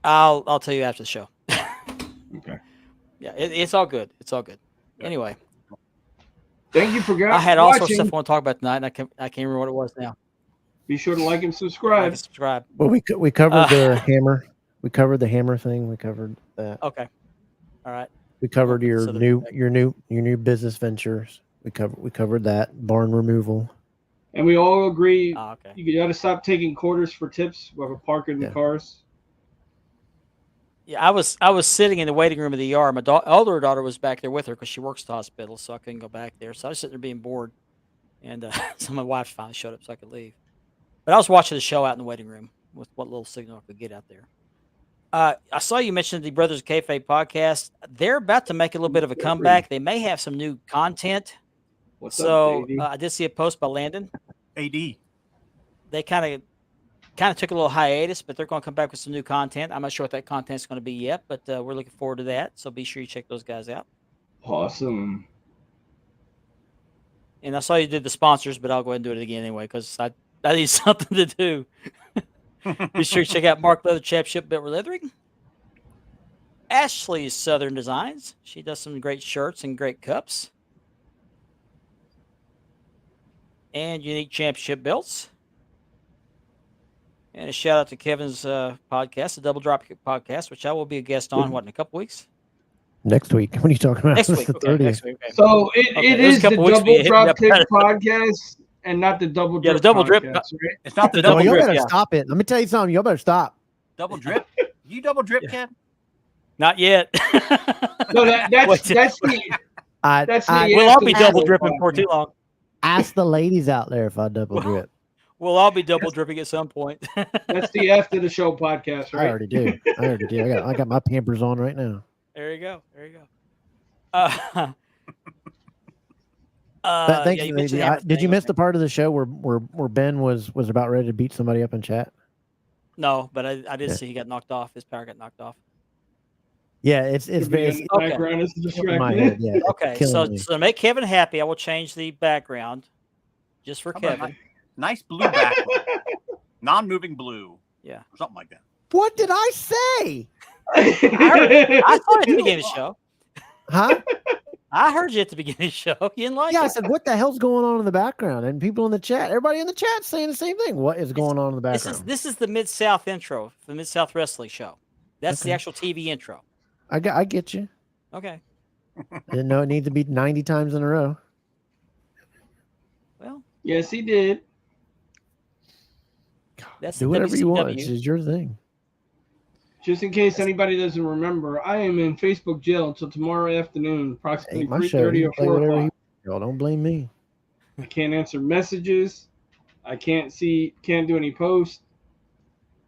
I'll tell you after the show. Okay. Yeah, it's all good. It's all good. Anyway, Thank you for I had all sorts of watching. stuff I want to talk about tonight, and I can't remember what it was now. Be sure to like and Like subscribe. and subscribe. Well, we covered the hammer. We covered the hammer thing. We covered that. Okay. All right. We covered your So the- new business ventures. We covered that barn removal. And we all agree Okay. you got to stop taking quarters for tips while we're parking the Yeah. cars. Yeah, I was sitting in the waiting room of the ER. My older daughter was back there with her because she works at the hospital, so I couldn't go back there. So I was sitting there being bored, and so my wife finally showed up so I could leave. But I was watching the show out in the waiting room with what little signal I could get out there. I saw you mentioned the Brothers of Kayfabe podcast. They're about to make a little bit of a comeback. They may have some new content. What's So up, baby? I did see a post by Landon. AD. They kind of took a little hiatus, but they're going to come back with some new content. I'm not sure what that content's going to be yet, but we're looking forward to that. So be sure you check those guys out. Awesome. And I saw you did the sponsors, but I'll go ahead and do it again anyway because I need something to do. Be sure to check out Mark Leather Championship Built Leathering. Ashley's Southern Designs. She does some great shirts and great cups. And Unique Championship Belts. And a shout out to Kevin's podcast, the Double Drop Kick podcast, which I will be a guest on, in a couple weeks? Next week. What are you talking about? Next It's week. the Okay, 30th. next week. Okay. So Okay, it there's a is the couple weeks for you Double to hit me Drop up Kick about it. podcast and not the Double Yeah, Drip the Double Drip podcast, right? It's not the The No, double y'all drip. better yeah. stop it. Let me tell you something. Y'all better stop. Double drip? You double drip, Ken? Not yet. No, that's Wait, that's the That's the we'll all be Ashley double Ashley dripping for podcast. too long. Ask the ladies out there if I double drip. We'll all be double dripping at some point. That's the after the show podcast, I right? already do. I got my Pampers on right now. There you go. There you go. But thanks. yeah, you Lady. mentioned the hammer Did you thing, miss okay. the part of the show where Ben was about ready to beat somebody up in chat? No, but I did Yeah. see he got knocked off. His power got knocked off. Yeah, it's Could be very in the Okay. background is in my head. distracting. Yeah. it's Okay, killing so me. to make Kevin happy, I will change the background just for How about Kevin. Nice blue background. Non-moving blue. Yeah. Something like that. What did I say? I saw it at the beginning of the show. Huh? I heard you at the beginning of the show. You didn't like Yeah, I it. said, what the hell's going on in the background? And people in the chat, everybody in the chat saying the same thing. What is going on in the background? This is the Mid South intro, the Mid South Wrestling show. That's the Okay. actual TV intro. I get you. Okay. I didn't know it needed to be 90 times in a row. Well, Yes, he did. that's Do the whatever you want. WCW. It's your thing. Just in case anybody doesn't remember, I am in Facebook jail until tomorrow afternoon, approximately Ain't my show. 3:30 You or play 4 whatever o'clock. Y'all don't blame me. I can't answer messages. I can't do any posts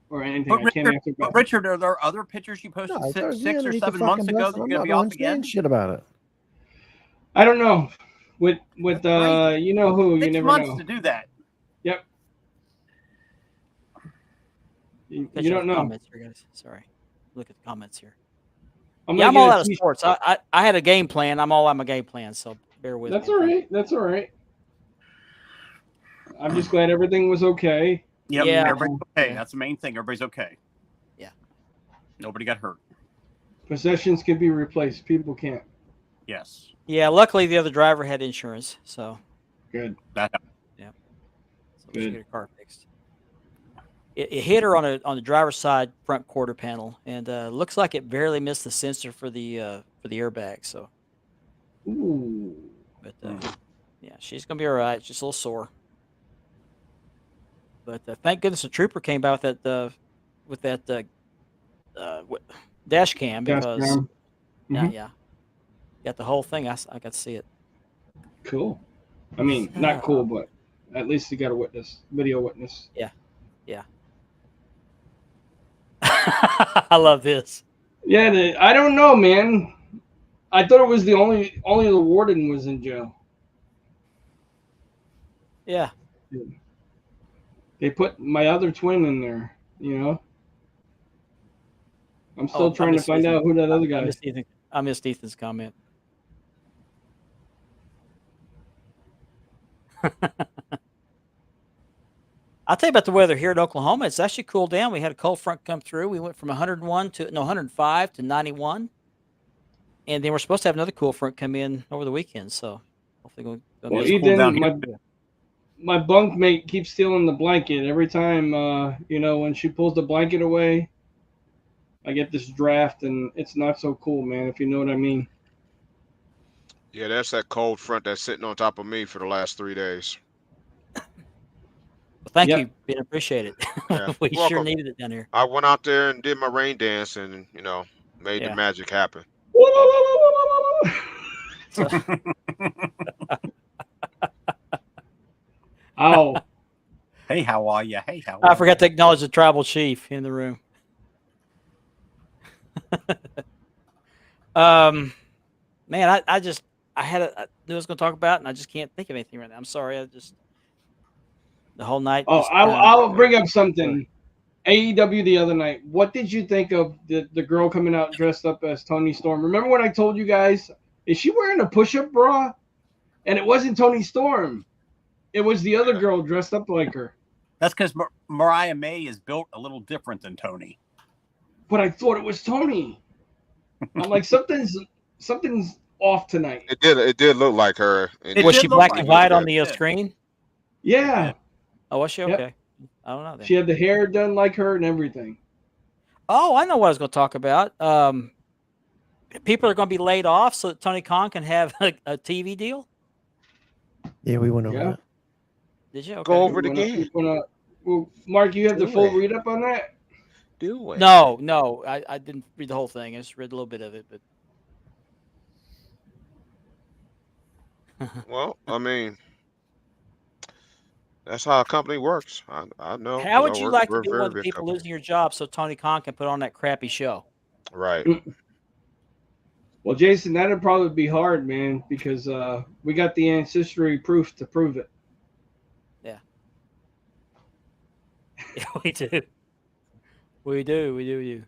or anything. But I can't Richard, answer but back. Richard, are there other pictures you posted No, it's six, me 6 or underneath the 7 months fucking ago bus, that you're and going to I'm be not off gonna saying again? shit about it. I don't know. With crazy. you know who, you 6 never months know. to do that. Yep. You Catch don't up with know. Comments here, guys. Sorry. Look at the comments here. I'm Yeah, gonna I'm get all a out of t-shirt. sports. I had a game plan. I'm all out of my game plan, so bear with That's me. all right. That's all right. I'm just glad everything was okay. Yep, Yeah. everybody's okay. That's the main thing. Everybody's okay. Yeah. Nobody got hurt. Possessions can be replaced. People can't. Yes. Yeah, luckily the other driver had insurance, so Good. That so we should Good. get her car fixed. It hit her on the driver's side front quarter panel, and looks like it barely missed the sensor for the airbag. So, Ooh. but yeah, she's gonna be all right. Just a little sore. But thank goodness the trooper came by with that dash cam Dash because cam. Mhm. yeah, got the whole thing. I got to see it. Cool. I mean, not cool, but at least you got a video witness. I love this. Yeah, I don't know, man. I thought it was the only the warden was in jail. Yeah. They put my other twin in there. You know. I'm still trying to find out who that other guy is. I missed Ethan's comment. I'll tell you about the weather here in Oklahoma. It's actually cooled down. We had a cold front come through. We went from 105 to 91. And then we're supposed to have another cool front come in over the weekend. So hopefully well, Ethan, my bunkmate keeps stealing the blanket. Every time, when she pulls the blanket away, I get this draft, and it's not so cool, man, if you know what I mean. Yeah, that's that cold front that's sitting on top of me for the last 3 days. Well, thank you. Ben, appreciate it. Yeah, we welcome. sure needed it down here. I went out there and did my rain dance and, made the magic happen. Ow. Hey, how are you? Hey, how are I forgot to acknowledge the tribal chief in the room. Man, I knew I was going to talk about, and I just can't think of anything right now. I'm sorry. The whole night. Oh, I'll bring up something. AEW the other night. What did you think of the girl coming out dressed up as Toni Storm? Remember when I told you guys, is she wearing a push-up bra? And it wasn't Toni Storm. It was the other girl dressed up like her. That's because Mariah May is built a little different than Toni. But I thought it was Toni. I'm like, something's off tonight. It did look like her. Was she black and white on the screen? Yeah. Oh, was she? Okay. Yep. I don't know. Then. She had the hair done like her and everything. Oh, I know what I was going to talk about. People are going to be laid off so that Tony Khan can have a TV deal. Yeah, we went over that. Did you? Okay. Go over it again. Well, Mark, you have the full read up on that? Do it. No, I didn't read the whole thing. I just read a little bit of it. But Well, I mean, that's how a company works. I know. How would you like to be one of the people losing your job so Tony Khan can put on that crappy show? Right. Well, Jason, that'd probably be hard, man, because we got the ancestry proof to prove it. Yeah. Yeah, we do. We do.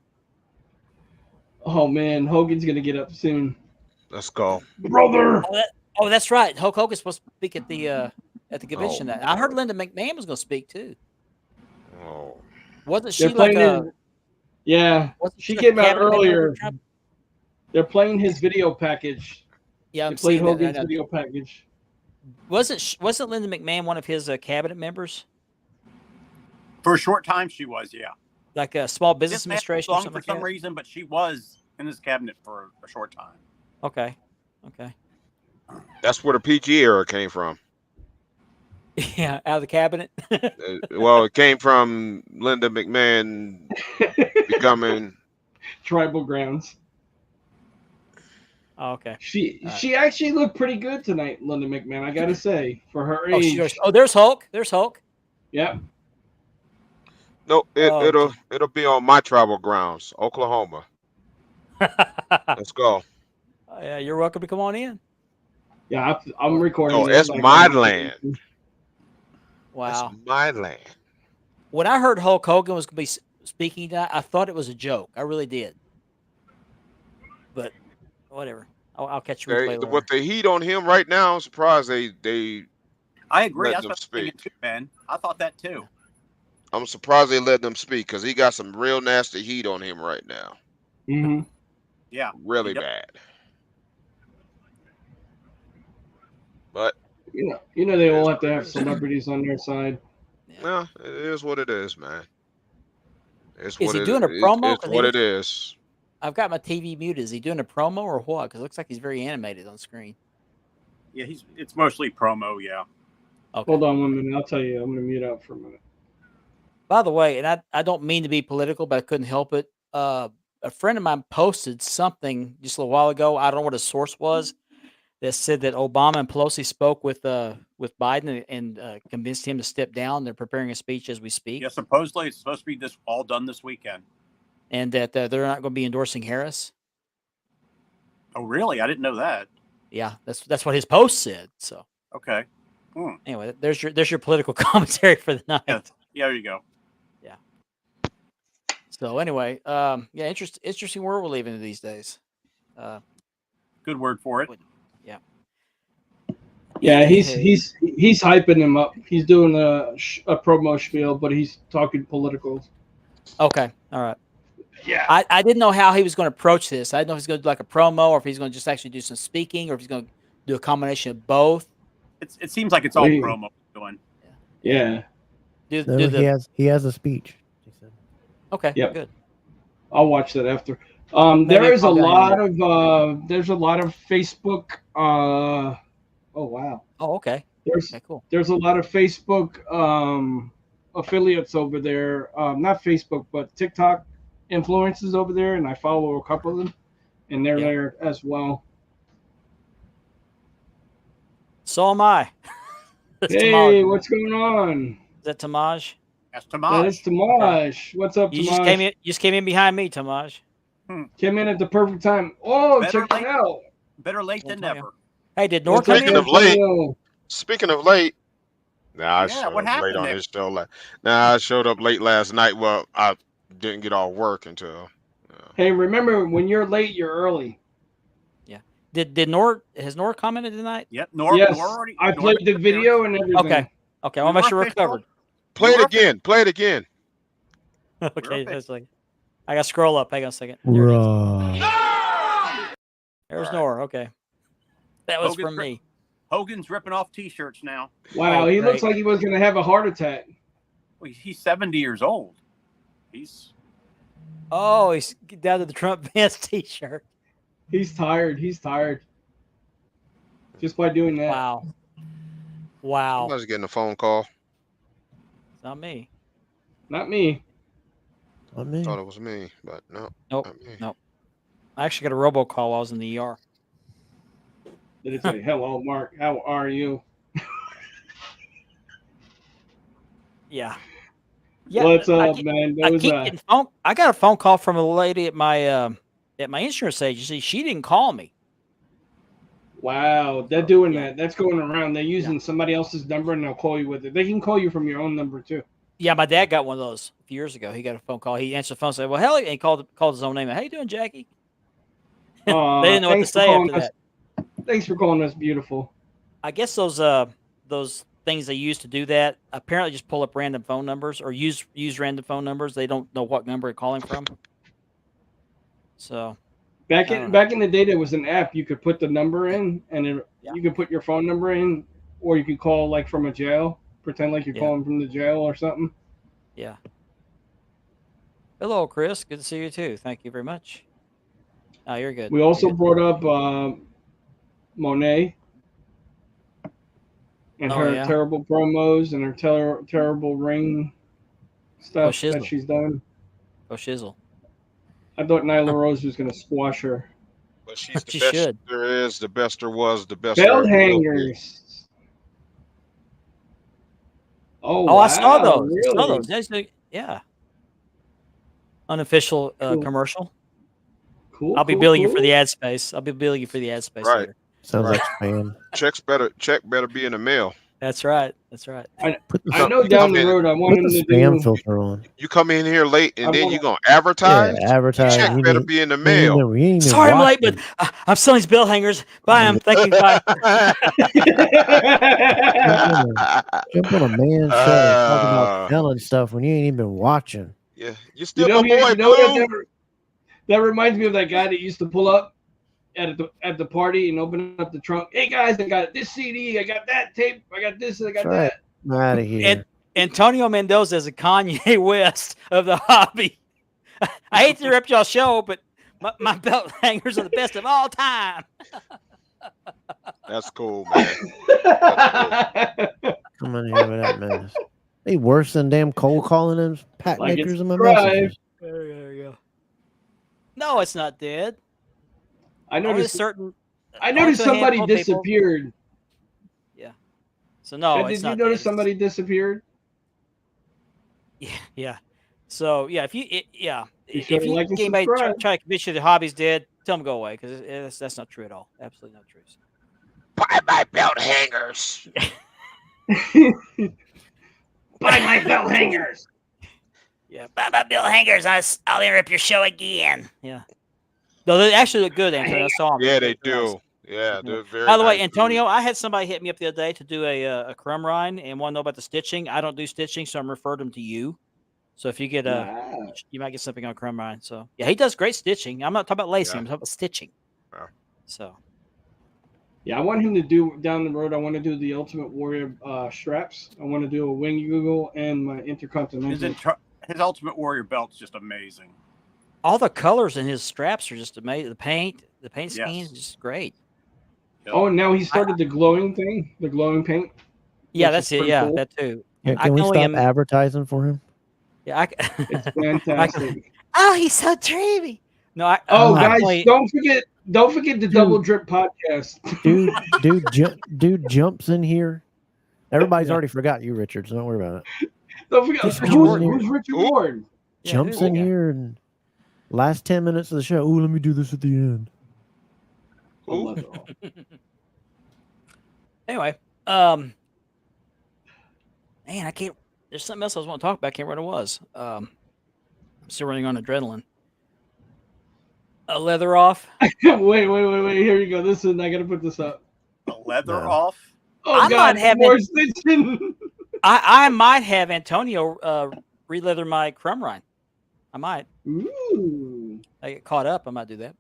Oh, man, Hogan's going to get up soon. Let's go. Brother! Oh, that's right. Hulk Hogan's supposed to speak at the convention. I heard Linda McMahon was going to speak, too. Oh. Wasn't she like a... Yeah, she came out earlier. They're playing his video package. Yeah, I'm seeing Hogan's video package. Wasn't Linda McMahon one of his cabinet members? For a short time, she was, yeah. Like a small business administration or something for some reason, but she was in his cabinet for a short time. Okay. That's where the PG era came from. Yeah, out of the cabinet. Well, it came from Linda McMahon becoming Tribal Grounds. Oh, okay. She actually looked pretty good tonight, Linda McMahon. I gotta say, for her age. There's Hulk. Yep. No, it'll be on my tribal grounds, Oklahoma. Let's go. Yeah, you're welcome to come on in. Yeah, I'm recording. No, it's my land. Wow, it's my land. When I heard Hulk Hogan was going to be speaking tonight, I thought it was a joke. I really did. But whatever. I'll catch you later. With the heat on him right now, I'm surprised they. I agree. Let I them thought speak. too, man. I thought that too. I'm surprised they let them speak because he got some real nasty heat on him right now. Mm-hmm. Yeah. Really bad. But you know they all have to have celebrities on their side. Yeah, it is what it is, man. Is he doing a promo? It's what it is. I've got my TV muted. Is he doing a promo or what? Because it looks like he's very animated on screen. Yeah, it's mostly promo. Yeah. Okay. Hold on 1 minute. I'll tell you. I'm going to mute out for a minute. By the way, and I don't mean to be political, but I couldn't help it. A friend of mine posted something just a little while ago. I don't know what his source was. That said that Obama and Pelosi spoke with Biden and convinced him to step down. They're preparing a speech as we speak. Yeah, supposedly it's supposed to be all done this weekend. and that they're not going to be endorsing Harris. Oh, really? I didn't know that. Yeah, that's what his post said. So Okay. anyway, there's your political commentary for the night. Yeah, there you go. So anyway, interesting world we're living in these days. Good word for it. Yeah, he's hyping him up. He's doing a promo spiel, but he's talking political. Okay, all right. Yeah. I didn't know how he was going to approach this. I didn't know if he's going to do like a promo or if he's going to just actually do some speaking or if he's going to do a combination of both. It seems like it's all promo doing. Yeah. He has a speech. Okay. Yep. Good. I'll watch that after. Maybe There is a I'll go lot ahead of there's a lot of Facebook. Oh wow. Oh, okay. There's Okay, cool. there's a lot of Facebook affiliates over there. Not Facebook, but TikTok influencers over there, and I follow a couple of them, and they're there as well. So am I. That's Hey, Tamaj. what's going on? Is that Tamaj? That's That Tamaj. is Tamaj. What's up, You Tamaj? just came in behind me, Tamaj. Came in at the perfect time. Oh, Better check it out. Better late than Antonio. never. Hey, did Nor What's come up, Speaking in? of late, Antonio? speaking of late, I Yeah, showed what up late happened on there? his show. I showed up late last night. Well, I didn't get off work until. Hey, remember when you're late, you're early. Has Nor commented tonight? Yep. Nor Yes, already. I played the video and everything. Okay. Okay, I want to make sure we're official. covered. Play it We're again. Play it again. Okay, okay. that's like I got to scroll up. Hang on a second. There's Nor. Okay. That was Hogan's from me. Hogan's ripping off T-shirts now. Wow, Oh, he looks great. like he was going to have a heart attack. Well, he's 70 years old. He's Oh, he's down to the Trump Vance t-shirt. He's tired. He's tired. Just by doing that. Wow. Wow. I was getting a phone call. It's not me. Not me. Not me. Thought it was me, but no. Nope. Not me. Nope. I actually got a robocall while I was in the ER. Did it say, hello, Mark, how are you? Yeah. What's I up, keep- man? I Those, keep getting I got a phone call from a lady at my insurance agency. She didn't call me. wow, they're doing that. That's going around. They're using somebody else's number and they'll call you with it. They can call you from your own number too. Yeah, my dad got one of those a few years ago. He got a phone call. He answered the phone and said, "Well, hell," and he called his own name. How you doing, Jackie? They didn't know what to Thanks for say calling after us. that. Thanks for calling us beautiful. I guess those things they use to do that apparently just pull up random phone numbers or use random phone numbers. They don't know what number you're calling from. So Back I don't in know. back in the day, there was an app you could put the number in, and you could put your phone number in, or you could call like from a jail, pretend like you're calling from the jail or something. yeah. Hello, Chris. Good to see you too. Thank you very much. Oh, you're good. We You're also good. brought up Monet and Oh, her yeah? terrible promos and her terrible ring stuff that shizzle. she's done. Oh, shizzle. I thought Nyla Rose was going to squash her. But she's the She best should. there is, the best there was, the best Belt there will be. hangers. Oh, Oh, wow, I saw those. I Really? saw those. Yeah. Unofficial Cool. commercial. Cool. I'll be cool, billing you cool. for the ad space. I'll be billing you for the ad space Right. later. Sounds Right. like spam. Check better be in the mail. That's right. That's right. Put the, I know You down come the in- road I want put him the to spam do. filter on. You come in here late and I then wanna- you're gonna advertise. Yeah, advertise. Check You better need- be in the you mail. ain't even Sorry, I'm late, watching. but I'm selling these bill hangers. Bye. I'm thank you. Bye. Jump on a man show talking about selling stuff when you ain't even watching. Yeah, you You still know, my boy, you know what Blue. that reminds me of that guy that used to pull up at the party and open up the trunk. Hey guys, I got this CD, I got that tape, I got this, I got That's right. that. I'm out of here. And Antonio Mendoza is a Kanye West of the hobby. I hate to interrupt y'all show, but my belt hangers are the best of all time. That's cool, man. Come on here with that mess. They worse than damn cold calling them pack Like makers it's in my Thrive. messages. There you go. No, it's not dead. I Only noticed. certain. I noticed only to a somebody handful of people. disappeared. So no, Did it's you not notice dead. somebody disappeared? Yeah. So yeah, if you Be if sure to you like and anybody subscribe. try to convince you the hobby's dead, tell them go away because that's not true at all. Absolutely not true. Buy my belt hangers. Buy my belt hangers. Yeah, buy my bill hangers. I'll interrupt your show again. Yeah. No, they actually look good, Antonio. I saw them. Yeah, They're they nice. do. Yeah, they're very. By the way, nice Antonio, I had somebody hit me up the other day to do a crumb rind and want to know about the stitching. I don't do stitching, so I'm referring them to you. So if you get you might get something on crumb rind. So yeah, he does great stitching. I'm not talking about lacing. Yeah. I'm talking about stitching. Yeah. So Yeah, I want him to do down the road. I want to do the Ultimate Warrior straps. I want to do a wing eagle and my Intercontinental. His Ultimate Warrior belt's just amazing. all the colors in his straps are just amazing. The paint schemes, Yes. just great. Oh, and now he started the glowing thing, the glowing paint. Yeah, which that's is it. pretty Yeah, cool. that too. Can I we can only stop advertising for him? Yeah, It's fantastic. oh, he's so dreamy. No, Oh, I guys, only- don't forget the Double Drip podcast. Dude jumps in here. Everybody's already forgot you, Richard, so don't worry about it. Don't forget Just who's Richard Ward. Jumps in here and last 10 minutes of the show. Oh, let me do this at the end. Anyway, man, I can't. There's something else I was want to talk about. I can't remember what it was. I'm still running on adrenaline. A leather off. wait. Here you go. Listen, I gotta put this up. The leather off. Oh I God, might have more it- stitching. I might have Antonio re-leather my crumb rind. I might. Ooh. I get caught up. I might do that.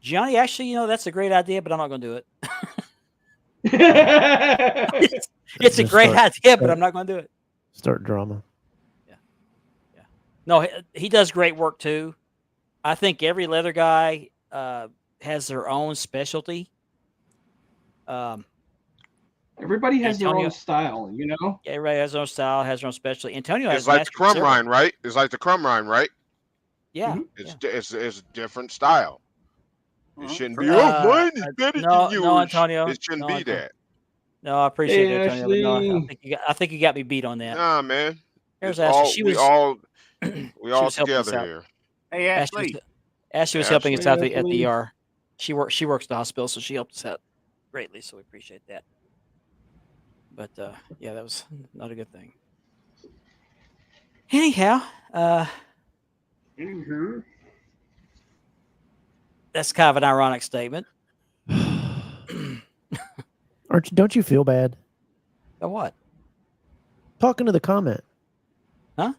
Johnny, actually, that's a great idea, but I'm not going to do it. It's a Just great start- idea, but I'm not going to do it. Start drama. No, he does great work too. I think every leather guy has their own specialty. Everybody has their Antonio- own style, Yeah, everybody has their own style, has their own specialty. Antonio has It's like the mastered crumb several. rind, right? It's like the crumb rind, right? Yeah. It's a different style. It shouldn't be. Uh, Oh, mine is better no, than yours. no, Antonio. It shouldn't No, be Antonio. that. No, I appreciate Hey, it, Antonio. But no, Ashley. I think you got me beat on that. Nah, man. Here's It's Ashley. all- She we was all she we all was helping us together out. here. Hey, Ashley. Ashley was helping us Ashley. out at Ashley. the ER. She works at the hospital, so she helped us out greatly. So we appreciate that. But yeah, that was not a good thing. Anyhow, that's kind of an ironic statement. Don't you feel bad But what? talking to the comment? Huh?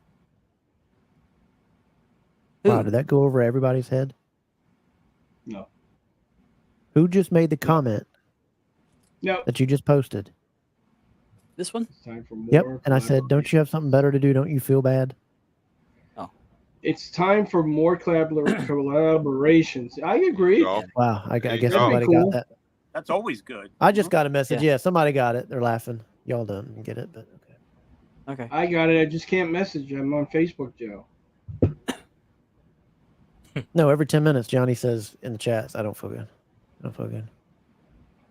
Wow, Who? did that go over everybody's head? No. Who just made the comment No. that you just posted? This one? It's time for more. Yep. And I said, don't you have something better to do? Don't you feel bad? It's time for more collaborations. I agree. So, Wow. I guess That'd be somebody cool. got that. That's always good. I just got a message. Yeah. Yeah, somebody got it. They're laughing. Y'all don't get it, but okay. Okay. I got it. I just can't message. I'm on Facebook, Joe. No, every 10 minutes, Johnny says in the chats, I don't feel good. I don't feel good.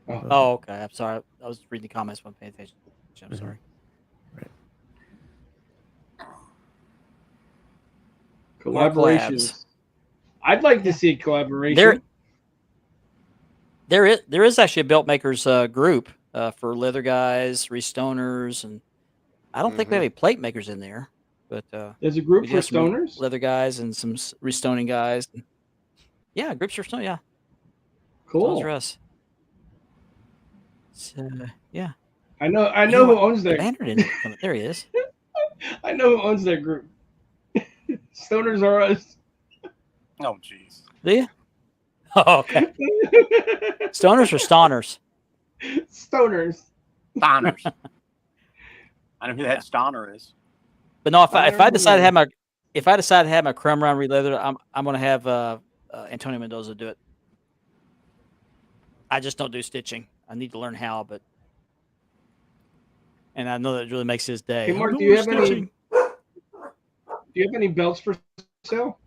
Oh, okay. I'm sorry. I was reading the comments. Wasn't paying attention. I'm Mhm. sorry. More Collaborations. I'd like to see a collaboration. There is actually a belt makers group for leather guys, restoners, and I don't think we have any plate makers in there, but There's a group we for have some stoners. leather guys and some restoning guys. Yeah, groups for stone. Yeah, Cool. those are us. So, yeah. I know who owns that. Banner didn't come. There he is. I know who owns that group. Stoners are us. Oh, jeez. Do you? Oh, okay. Stoners or stoners? Stoners. Stoners. I know who that Stoner is. But no, if I decide to have my crumb round re-leather, I'm gonna have Antonio Mendoza do it. I just don't do stitching. I need to learn how, and I know that really makes his day. Hey, Mark, Oh, do you have stitching. any belts for sale?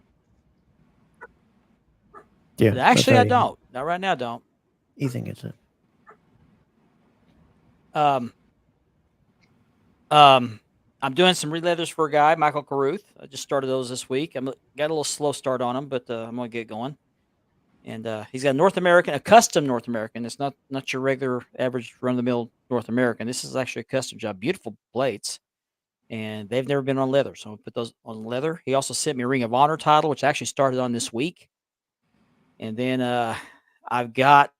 Yeah. Actually, I that's how don't. Not right now. I don't. Ethan gets it. I'm doing some re-leathers for a guy, Michael Caruth. I just started those this week. Got a little slow start on them, but I'm gonna get going. And he's got a custom North American. It's not your regular average run-of-the-mill North American. This is actually a custom job. Beautiful plates, and they've never been on leather, so I'll put those on leather. He also sent me a Ring of Honor title, which I actually started on this week. And then I've got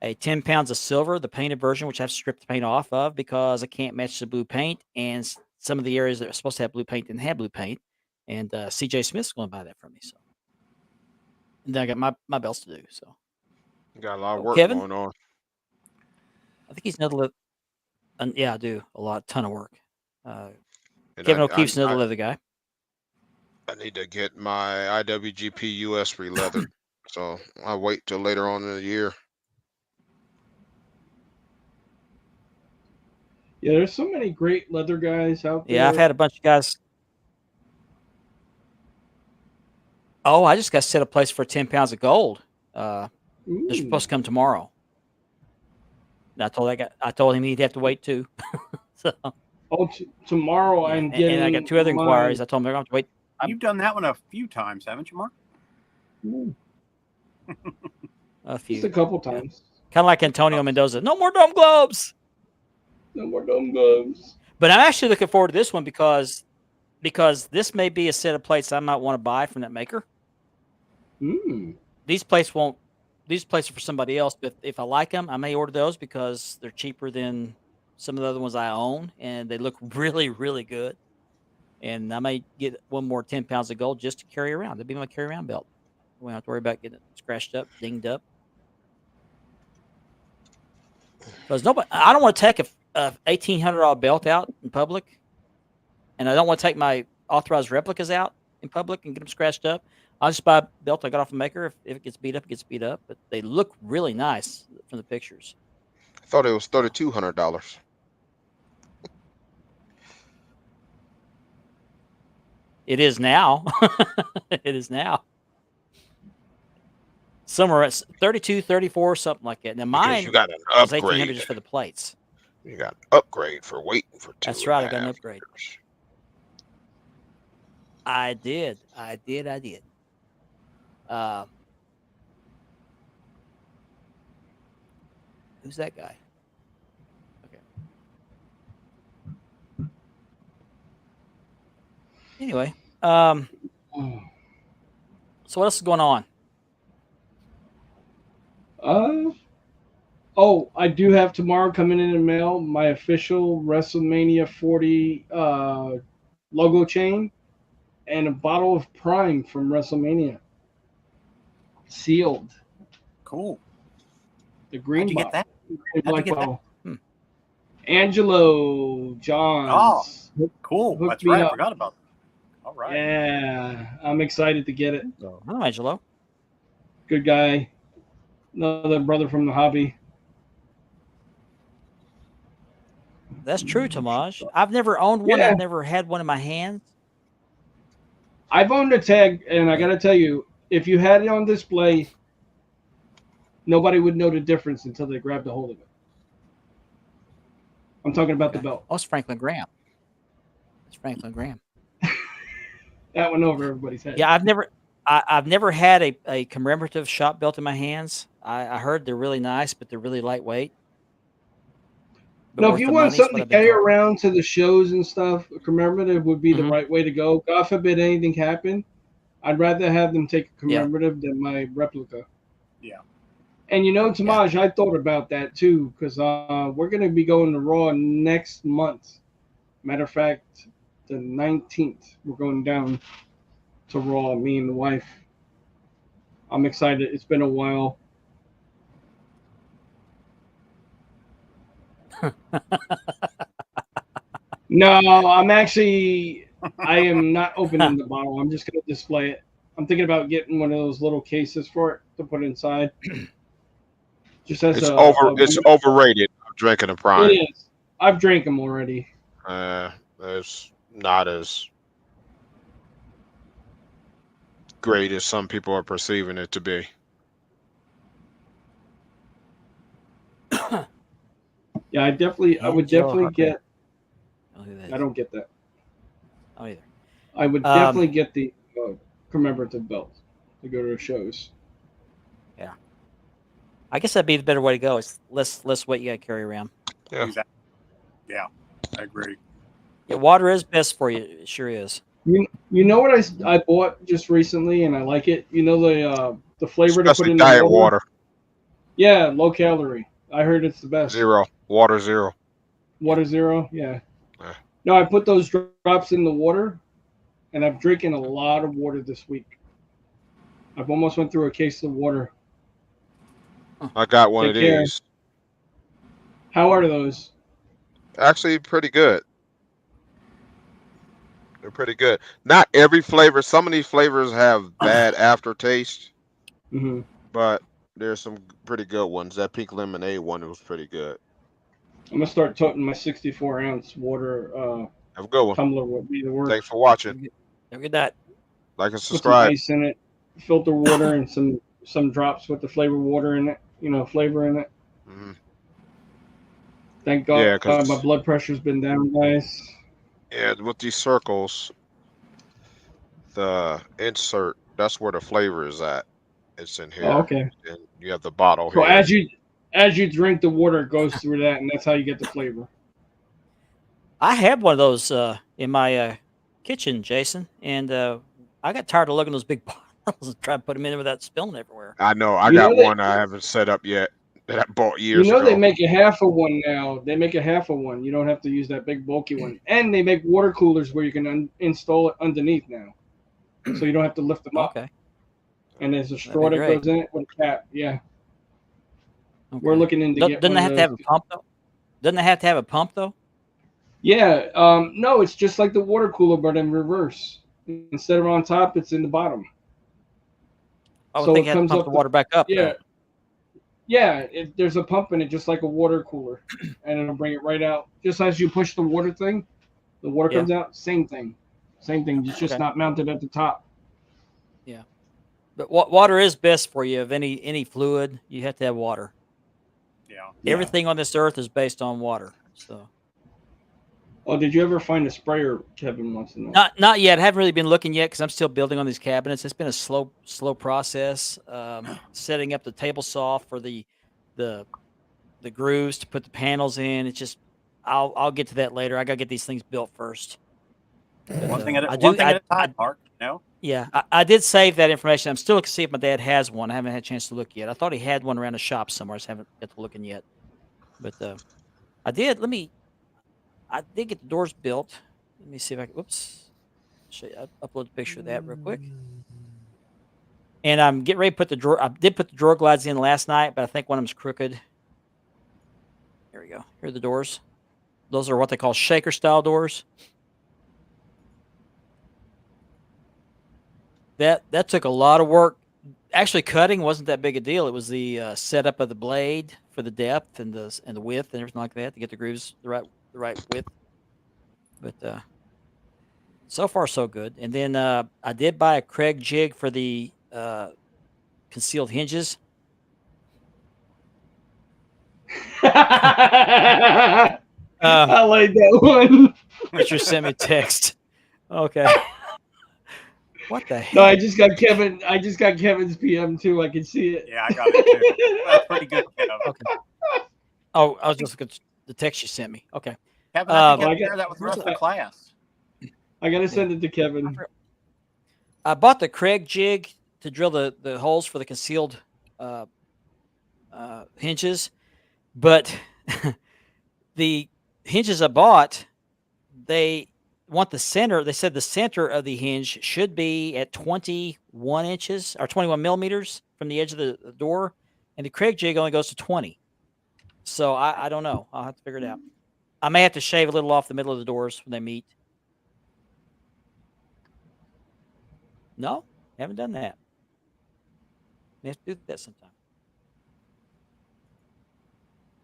a 10 pounds of silver, the painted version, which I've stripped the paint off of because I can't match the blue paint. And some of the areas that are supposed to have blue paint didn't have blue paint. And CJ Smith's going to buy that from me. So, and then I got my belts to do. So, You got a lot of work Kevin? going on. I think he's another. Yeah, I do a ton of work. And Kevin O'Keefe's another leather guy. I need to get my IWGP US re-leathered. So I'll wait till later on in the year. Yeah, there's so many great leather guys out there. Yeah, I've had a bunch of guys. Oh, I just got set a place for 10 pounds of gold. They're supposed to come tomorrow. And I told him he'd have to wait too. So. Tomorrow Yeah, I'm getting. And I got 2 other inquiries. I told him they're going to have to wait. You've done that one a few times, haven't you, Mark? A few. Just a couple times. Kind of like Antonio Mendoza. No more dome globes. No more dome globes. But I'm actually looking forward to this one because this may be a set of plates I might want to buy from that maker. These plates are for somebody else, but if I like them, I may order those because they're cheaper than some of the other ones I own, and they look really, really good. And I may get one more 10 pounds of gold just to carry around. That'd be my carry-around belt. I won't have to worry about getting it scratched up, dinged up. Because I don't want to take a $1,800 belt out in public, and I don't want to take my authorized replicas out in public and get them scratched up. I'll just buy a belt I got off the maker. If it gets beat up, it gets beat up. But they look really nice from the pictures. I thought it was $3,200. It is now. It is now. Somewhere at 32, 34, something like that. Now mine you got an was upgrade. $1,800 just for the plates. You got an upgrade for waiting for 2. That's right. I got an upgrade. I did. Who's that guy? Okay. Anyway, so what else is going on? I do have tomorrow coming in the mail my official WrestleMania 40 logo chain and a bottle of Prime from WrestleMania. Sealed. Cool. The green How'd you get that? Black How'd you get that? bottle. Angelo Johns. Cool. Hooked That's me right. I up. forgot about that. All right. Yeah, I'm excited to get it. Hello, Angelo. Good guy. Another brother from the hobby. That's true, Tomaj. I've never owned one. Yeah. I've never had one in my hands. I've owned a tag, and I got to tell you, if you had it on display, nobody would know the difference until they grabbed a hold of it. I'm talking about the belt. Oh, it's Franklin Graham. It's Franklin Graham. That went over everybody's head. Yeah, I've never had a commemorative shop belt in my hands. I heard they're really nice, but they're really lightweight. But No, worth if you the want money is something what to I've been carry told. around to the shows and stuff, a commemorative would be the Mhm. right way to go. God forbid anything happen. I'd rather have them take a commemorative than my replica. Yeah. And Tamaj, I thought about that too, because we're going to be going to Raw next month. Matter of fact, the 19th, we're going down to Raw, me and the wife. I'm excited. It's been a while. No, I am not opening the bottle. I'm just going to display it. I'm thinking about getting one of those little cases for it to put inside. Just as It's overrated. I'm drinking a Prime. It is. I've drank them already. It's not as great as some people are perceiving it to be. Yeah, I would definitely get know who that is. I don't get that. I don't either. I would definitely get the commemorative belt to go to the shows. I guess that'd be the better way to go. It's less weight you got to carry around. Yeah. Exactly. Yeah, I agree. Yeah, water is best for you. It sure is. You know what I bought just recently and I like it. You know the flavor to put Especially in diet the water. Yeah, low calorie. I heard it's the best. Water zero. Water zero. Yeah. Yeah. No, I put those drops in the water, and I'm drinking a lot of water this week. I've almost went through a case of water. I got one Take of care. these. How are those? Actually, pretty good. They're pretty good. Not every flavor. Some of these flavors have bad aftertaste, Mm-hmm. but there's some pretty good ones. That pink lemonade one was pretty good. I'm gonna start toting my 64-ounce water Have a good one. tumbler with me to work. Thanks for watching. Have a good night. Like and Put some subscribe. ice in it, filter water, and some drops with the flavor water in it. Flavor in it. Mhm. Thank God, Yeah, 'cause- my blood pressure's been down, guys. Yeah, with these circles, the insert, that's where the flavor is at. It's in here. Oh, okay. And you have the bottle So here. as you drink the water, it goes through that, and that's how you get the flavor. I have one of those in my kitchen, Jason, and I got tired of looking at those big bottles and trying to put them in there without spilling everywhere. I know. I You got know that- one I haven't set up yet that I bought years You know ago. they make a half of one now. They make a half of one. You don't have to use that big bulky one. And they make water coolers where you can install it underneath now, so you don't have to lift them up. Okay. And there's a straw that great. goes in it with a cap. Yeah, Okay. we're looking into Doesn't getting it have to have a pump though? Doesn't it have to have a pump though? Yeah. No, it's just like the water cooler, but in reverse. Instead of on top, it's in the bottom. I would So think it you have to comes pump up the the- water back up. Yeah. though. Yeah, there's a pump in it, just like a water cooler, and it'll bring it right out. Just as you push the water thing, the water Yeah. comes out. Same thing. It's just Okay. not mounted at the top. But water is best for you. Of any fluid, you have to have water. Yeah. Everything on this earth is based on water. So Oh, did you ever find a sprayer? Kevin wants to know. not yet. I haven't really been looking yet because I'm still building on these cabinets. It's been a slow process. Setting up the table saw for the grooves to put the panels in. It's just I'll get to that later. I gotta get these things built first. One thing at I a do- one thing I- at a time, Mark. No. Yeah, I did save that information. I'm still looking to see if my dad has one. I haven't had a chance to look yet. I thought he had one around the shop somewhere. I just haven't got to looking yet. But I did. I did get the doors built. Let me see if I can. Whoops. Show you, I'll upload a picture of that real quick. And I'm getting ready to put the drawer. I did put the drawer glides in last night, but I think one of them's crooked. Here we go. Here are the doors. Those are what they call shaker style doors. That took a lot of work. Actually, cutting wasn't that big a deal. It was the setup of the blade for the depth and the width and everything like that to get the grooves the right width. But so far so good. And then I did buy a Craig jig for the concealed hinges. I like that one. Richard sent me a text. Okay. What the heck? No, I just got Kevin's PM too. I can see it. Yeah, I got it too. That's pretty good, Kevin. Okay. Oh, I was just looking at the text you sent me. Okay. Kevin, I think Well, you I have to got- share that with the rest of the class. I gotta send it to Kevin. I bought the Craig jig to drill the holes for the concealed hinges, but the hinges I bought, they want the center. They said the center of the hinge should be at 21 inches or 21 millimeters from the edge of the door, and the Craig jig only goes to 20. So I don't know. I'll have to figure it out. I may have to shave a little off the middle of the doors when they meet. No, haven't done that. May have to do that sometime.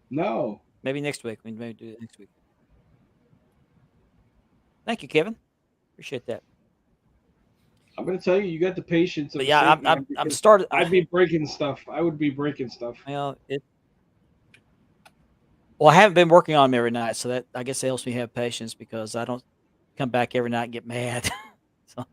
No. Maybe next week. We may do it next week. Thank you, Kevin. Appreciate that. I'm gonna tell you, you got the patience. Of But a yeah, saint, man, I'm because started. I'd be breaking stuff. I would be breaking stuff. Well, Well, I haven't been working on them every night, so that I guess it helps me have patience because I don't come back every night and get mad. So,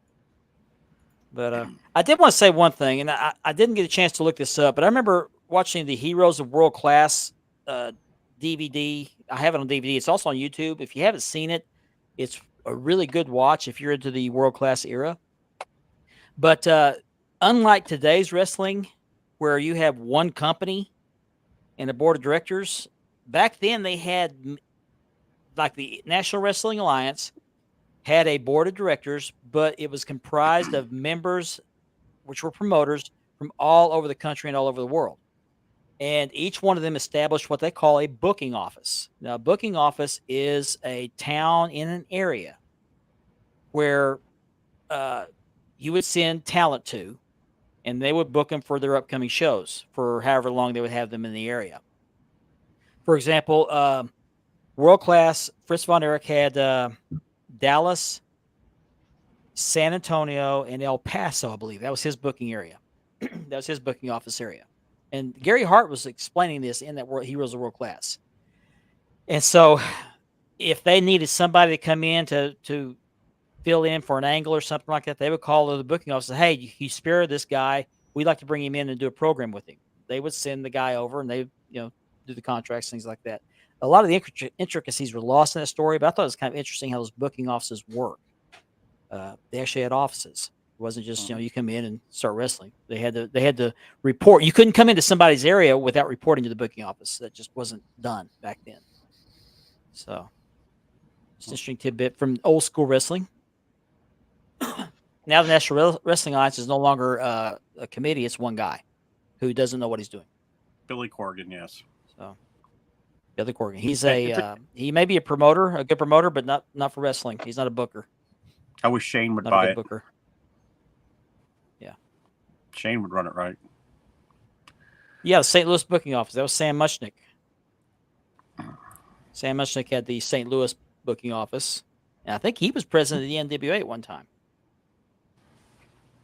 but I did want to say one thing, and I didn't get a chance to look this up, but I remember watching the Heroes of World Class DVD. I have it on DVD. It's also on YouTube. If you haven't seen it, it's a really good watch if you're into the world class era. But unlike today's wrestling, where you have one company and a board of directors, back then they had, like, the National Wrestling Alliance had a board of directors, but it was comprised of members, which were promoters from all over the country and all over the world. And each one of them established what they call a booking office. Now, a booking office is a town in an area where you would send talent to, and they would book them for their upcoming shows for however long they would have them in the area. For example, World Class, Fritz von Erich had Dallas, San Antonio, and El Paso, I believe. That was his booking area. That was his booking office area. And Gary Hart was explaining this in that Heroes of World Class. And so if they needed somebody to come in to fill in for an angle or something like that, they would call the booking office and say, hey, you spare this guy. We'd like to bring him in and do a program with him. They would send the guy over and they, do the contracts, things like that. A lot of the intricacies were lost in that story, but I thought it was kind of interesting how those booking offices work. They actually had offices. It wasn't just, you come in and start wrestling. They had to report. You couldn't come into somebody's area without reporting to the booking office. That just wasn't done back then. So it's an interesting tidbit from old school wrestling. Now the National Wrestling Alliance is no longer a committee. It's one guy who doesn't know what he's doing. Billy Corgan, yes. So Billy Corgan. He's he may be a promoter, a good promoter, but not for wrestling. He's not a booker. I wish Shane would Not buy a it. good booker. Yeah. Shane would run it right. Yeah, the St. Louis booking office. That was Sam Muchnick. Sam Muchnick had the St. Louis booking office. And I think he was president of the NWA at one time.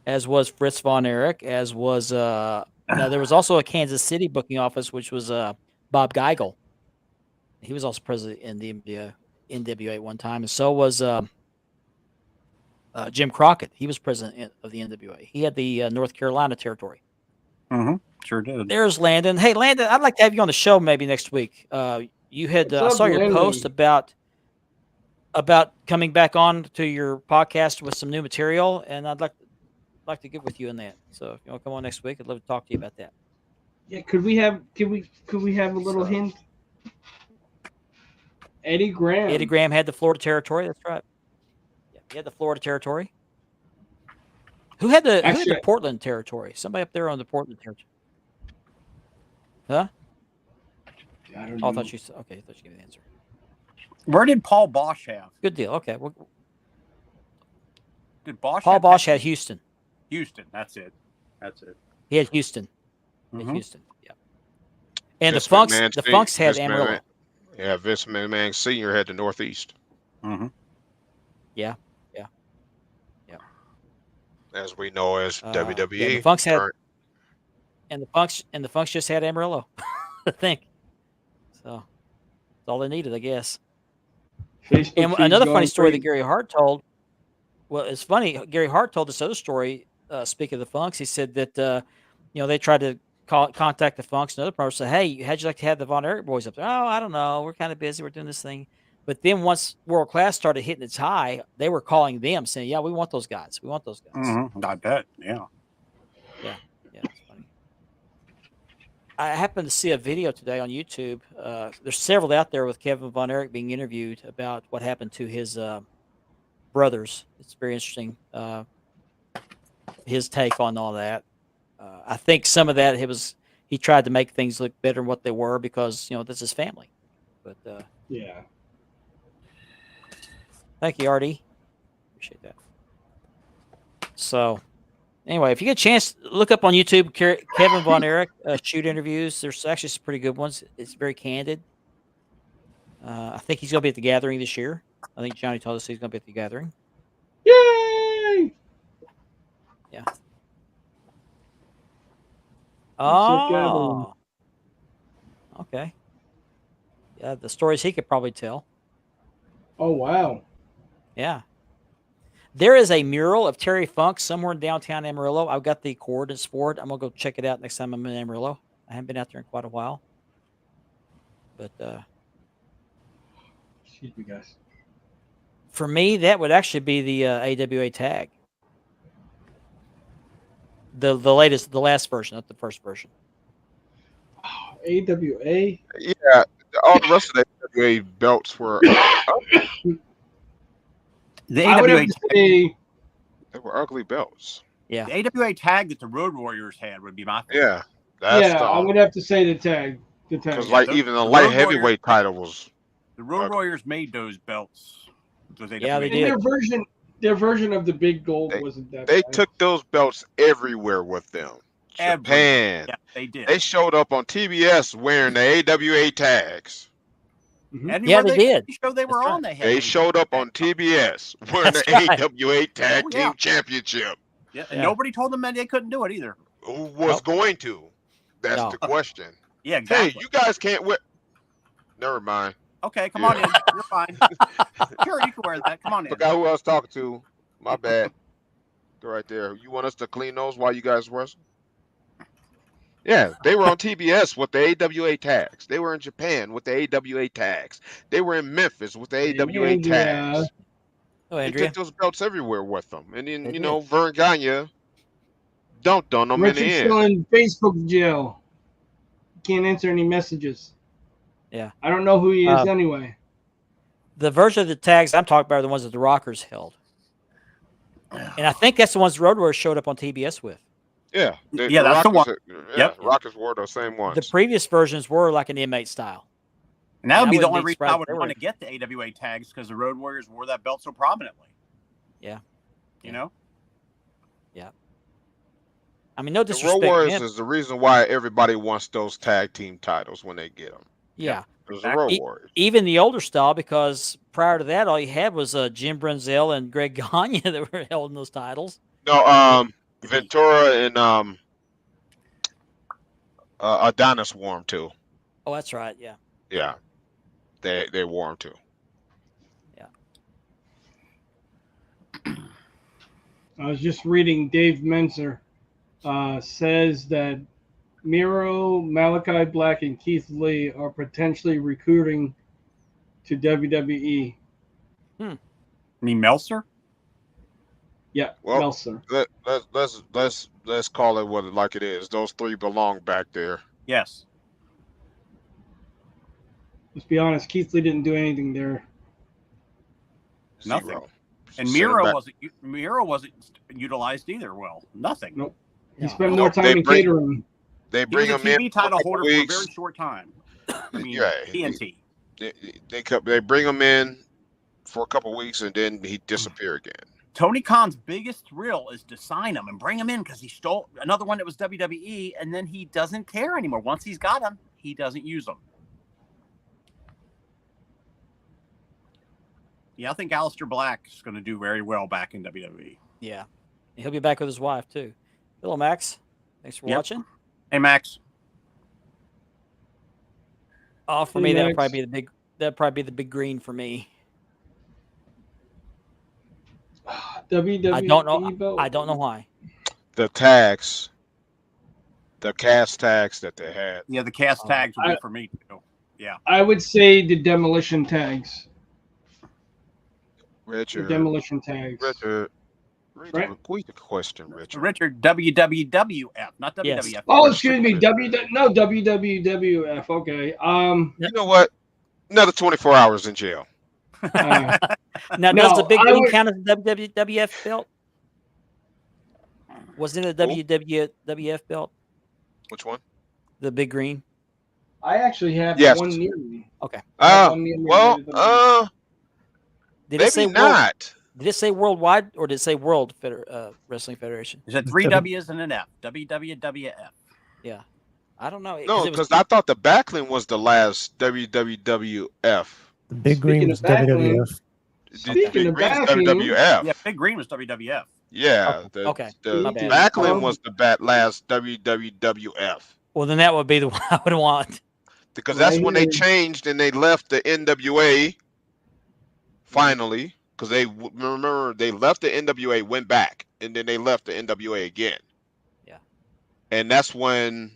As was Fritz von Erich, as was now there was also a Kansas City booking office, which was Bob Geigel. He was also president in the NWA at one time, and so was Jim Crockett. He was president of the NWA. He had the North Carolina territory. Mm-hmm. Sure did. There's Landon. Hey, Landon, I'd like to have you on the show maybe next week. You had I saw your post about coming back on to your podcast with some new material, and I'd like to get with you in that. So if you want to come on next week, I'd love to talk to you about that. Yeah, could we have a little hint? Eddie Graham. Eddie Graham had the Florida territory. That's right. Yeah, he had the Florida territory. Who had the Portland territory? Somebody up there on the Portland territory. Huh? I don't Oh, I know. thought you okay. I thought you gave the answer. Where did Paul Bosch have? Good deal. Okay. Well, Did Bosch? Paul have Bosch that? had Houston. Houston. That's it. That's it. He had Houston. He had Mhm. Houston. Yeah. And Vince the Funks. McMahon The Sr. Funks had Vince Amarillo. McMahon- Yeah, Vince McMahon Sr. had the Northeast, Mm-hmm. Yeah. as we know as WWE. Yeah, the Funks had, Current- and the Funks just had Amarillo, I think. So that's all they needed, I guess. Facebook And feed's another going funny story that crazy. Gary Hart told. Well, it's funny. Gary Hart told this other story. Speaking of the Funks, he said that they tried to contact the Funks and other promoters. Say, hey, how'd you like to have the Von Erich boys up there? Oh, I don't know. We're kind of busy. We're doing this thing. But then once World Class started hitting its high, they were calling them saying, yeah, we want those guys. We want those guys. Mm-hmm. I bet. Yeah. Yeah, it's funny. I happened to see a video today on YouTube. There's several out there with Kevin Von Erich being interviewed about what happened to his brothers. It's very interesting. His take on all that. I think some of that he tried to make things look better than what they were because this is family. But Yeah. thank you, RD. Appreciate that. So, anyway, if you get a chance, look up on YouTube Kevin Von Erich shoot interviews. There's actually some pretty good ones. It's very candid. I think he's going to be at the Gathering this year. I think Johnny told us he's going to be at the Gathering. Yay! Yeah. Gathering. Oh. Okay. Yeah, the stories he could probably tell. Oh wow. Yeah. There is a mural of Terry Funk somewhere in downtown Amarillo. I've got the coordinates for it. I'm gonna go check it out next time I'm in Amarillo. I haven't been out there in quite a while. But Excuse me, guys. for me, that would actually be the AWA tag. The last version, not the first version. AWA. Yeah, all the rest of the AWA belts were The I would AWA have to say they were ugly belts. Yeah. The AWA tag that the Road Warriors had would be my favorite. Yeah, that's yeah, I would have to say the tag. The tag. because Yeah, like those- even the the light Road Warriors- heavyweight title was. The Road Okay. Warriors made those belts. Those Yeah, they AWA did. And their version of the big gold They- wasn't that They bad. took those belts everywhere with them. Japan. Yeah, they did. They showed up on TBS wearing the AWA tags. Mhm. And Yeah, where they did. Show they were That's on. right. They had They those- showed up on TBS wearing That's the right. AWA Tag Oh, yeah. Team Championship. Yeah, and Yeah. nobody told them that they couldn't do it either. Who was Nope. going to? That's No. the question. Yeah, Hey, exactly. you guys can't wear. Never mind. Okay, come Yeah. on in. You're fine. Sure, you can wear that. Come on in. Forgot who I was talking to. My bad. They're right there. You want us to clean those while you guys wrestle? Yeah, they were on TBS with the AWA tags. They were in Japan with the AWA tags. They were in Memphis with the AWA Andrea. tags. Oh, They Andrea. took those belts everywhere with them. And then, They you know, Vern Gagne dunked on them in the Richard's end. still in Facebook jail. Can't answer any messages. Yeah. I don't know who he is Um, anyway. The version of the tags I'm talking about are the ones that the Rockers held. And I think that's the ones the Road Warriors showed up on TBS with. Yeah. Yeah, that's the one. Yep. Rockers wore those same ones. The previous versions were like an inmate style. And that would I be the wouldn't only be reason surprised I if would they want were- to get the AWA tags because the Road Warriors wore that belt so prominently. Yeah. You know? I mean, no The Road disrespect. to Warriors him. is the reason why everybody wants those tag team titles when they get them. Yeah. It was the Road E- Warriors. Even the older style, because prior to that, all you had was Jim Brunzell and Greg Gagne that were holding those titles. No, Ventura and Adonis wore them too. Oh, that's right. Yeah. Yeah, they wore them too. I was just reading Dave Menzer says that Miro, Malachi Black, and Keith Lee are potentially recruiting to WWE. You mean Meltzer? Yeah, Well, Meltzer. Let's call it what like it is. Those three belong back there. Yes. Let's be honest, Keith Lee didn't do anything there. Nothing. Zero. And Send 'em Miro back. wasn't utilized either. Well, nothing. Nope. He No. spent more time They in bring- catering. They He bring was a them in TV for a title couple holder for a weeks. very short time. I mean, Yeah, TNT. They bring him in for a couple weeks and then he disappear again. Tony Khan's biggest thrill is to sign him and bring him in because he stole another one that was WWE, and then he doesn't care anymore. Once he's got him, he doesn't use them. Yeah, I think Aleister Black is going to do very well back in WWE. Yeah. And he'll be back with his wife, too. Hello, Max. Thanks for Yep. watching. Hey, Max. Oh, for Hey, me, that'll Max. probably be the big green for me. WWE I don't know. belt. I don't know why. The tags, the cast tags that they had. Yeah, the cast tags would be I- for me, too. Yeah. I would say the demolition tags. The Richard, demolition tags. Richard, Right. repeat the question, Richard. Richard, WWWF, not WWF. Oh, excuse me. WWWF. Okay. You know what? Another 24 hours in jail. Uh, Now, No, does the big I green would- count as the WWF belt? Wasn't it a WWF belt? Which one? The big green? I actually have Yes. one near me. Okay. One near me Well, rather than- Did it say maybe not. Did it say worldwide or did it say World Wrestling Federation? Is it 3 W's and an F? WWWF. Yeah. I don't know. No, it was- because I thought the Backlund was the last WWF. The big Speaking green of was Backlund, WWF. Speaking of Green's Backlund- WWF. Yeah, Big Green was WWF. Yeah. Okay, The my bad. Backlund was the last WWF. well, then that would be the one I would want. because that's Right when they here. changed and they left the NWA finally. Because remember they left the NWA, went back, and then they left the NWA again. Yeah. And that's when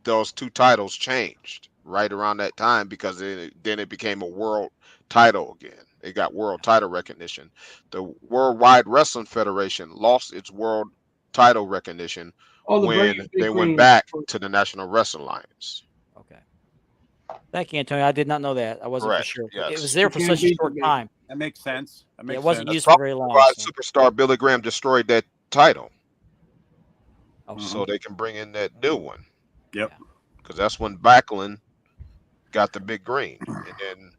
those two titles changed right around that time, because then it became a world title again. It got world title recognition. The Worldwide Wrestling Federation lost its world title recognition Oh, the when Big they went Green. back to the National Wrestling Alliance. Okay. Thank you, Antonio. I did not know that. I wasn't Correct, for sure. yes. It was there You for can't such a beat the short big. time. That makes sense. That Yeah, makes it wasn't sense. used for very long. Why So. Superstar Billy Graham destroyed that title, Okay. so they can bring in that new one. Yep. Because that's when Backlund got the big green, and then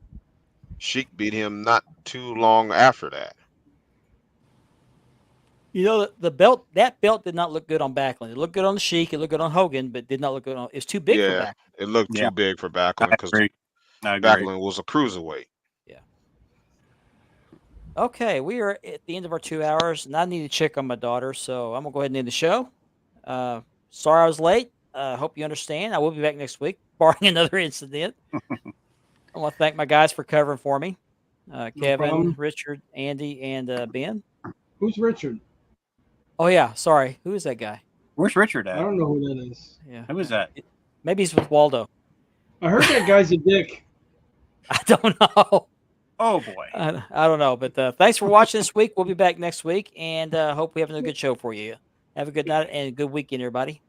Sheik beat him not too long after that. You know, that belt did not look good on Backlund. It looked good on the Sheik. It looked good on Hogan, but did not look good on. It's too big for Yeah, Backlund. it looked Yeah. too big for Backlund, I because agree. I agree. Backlund was a cruiserweight. Okay, we are at the end of our 2 hours, and I need to check on my daughter, so I'm gonna go ahead and end the show. Sorry I was late. Hope you understand. I will be back next week, barring another incident. I want to thank my guys for covering for me. Kevin, problem. Richard, Andy, and Ben. Who's Richard? Oh yeah, sorry. Who is that guy? Where's Richard I at? don't know who that is. Yeah, Who is that? maybe he's with Waldo. I heard that guy's a dick. I don't know. Oh boy. I don't know, but thanks for watching this week. We'll be back next week, and hope we have another good show for you. Have a good night and a good weekend, everybody.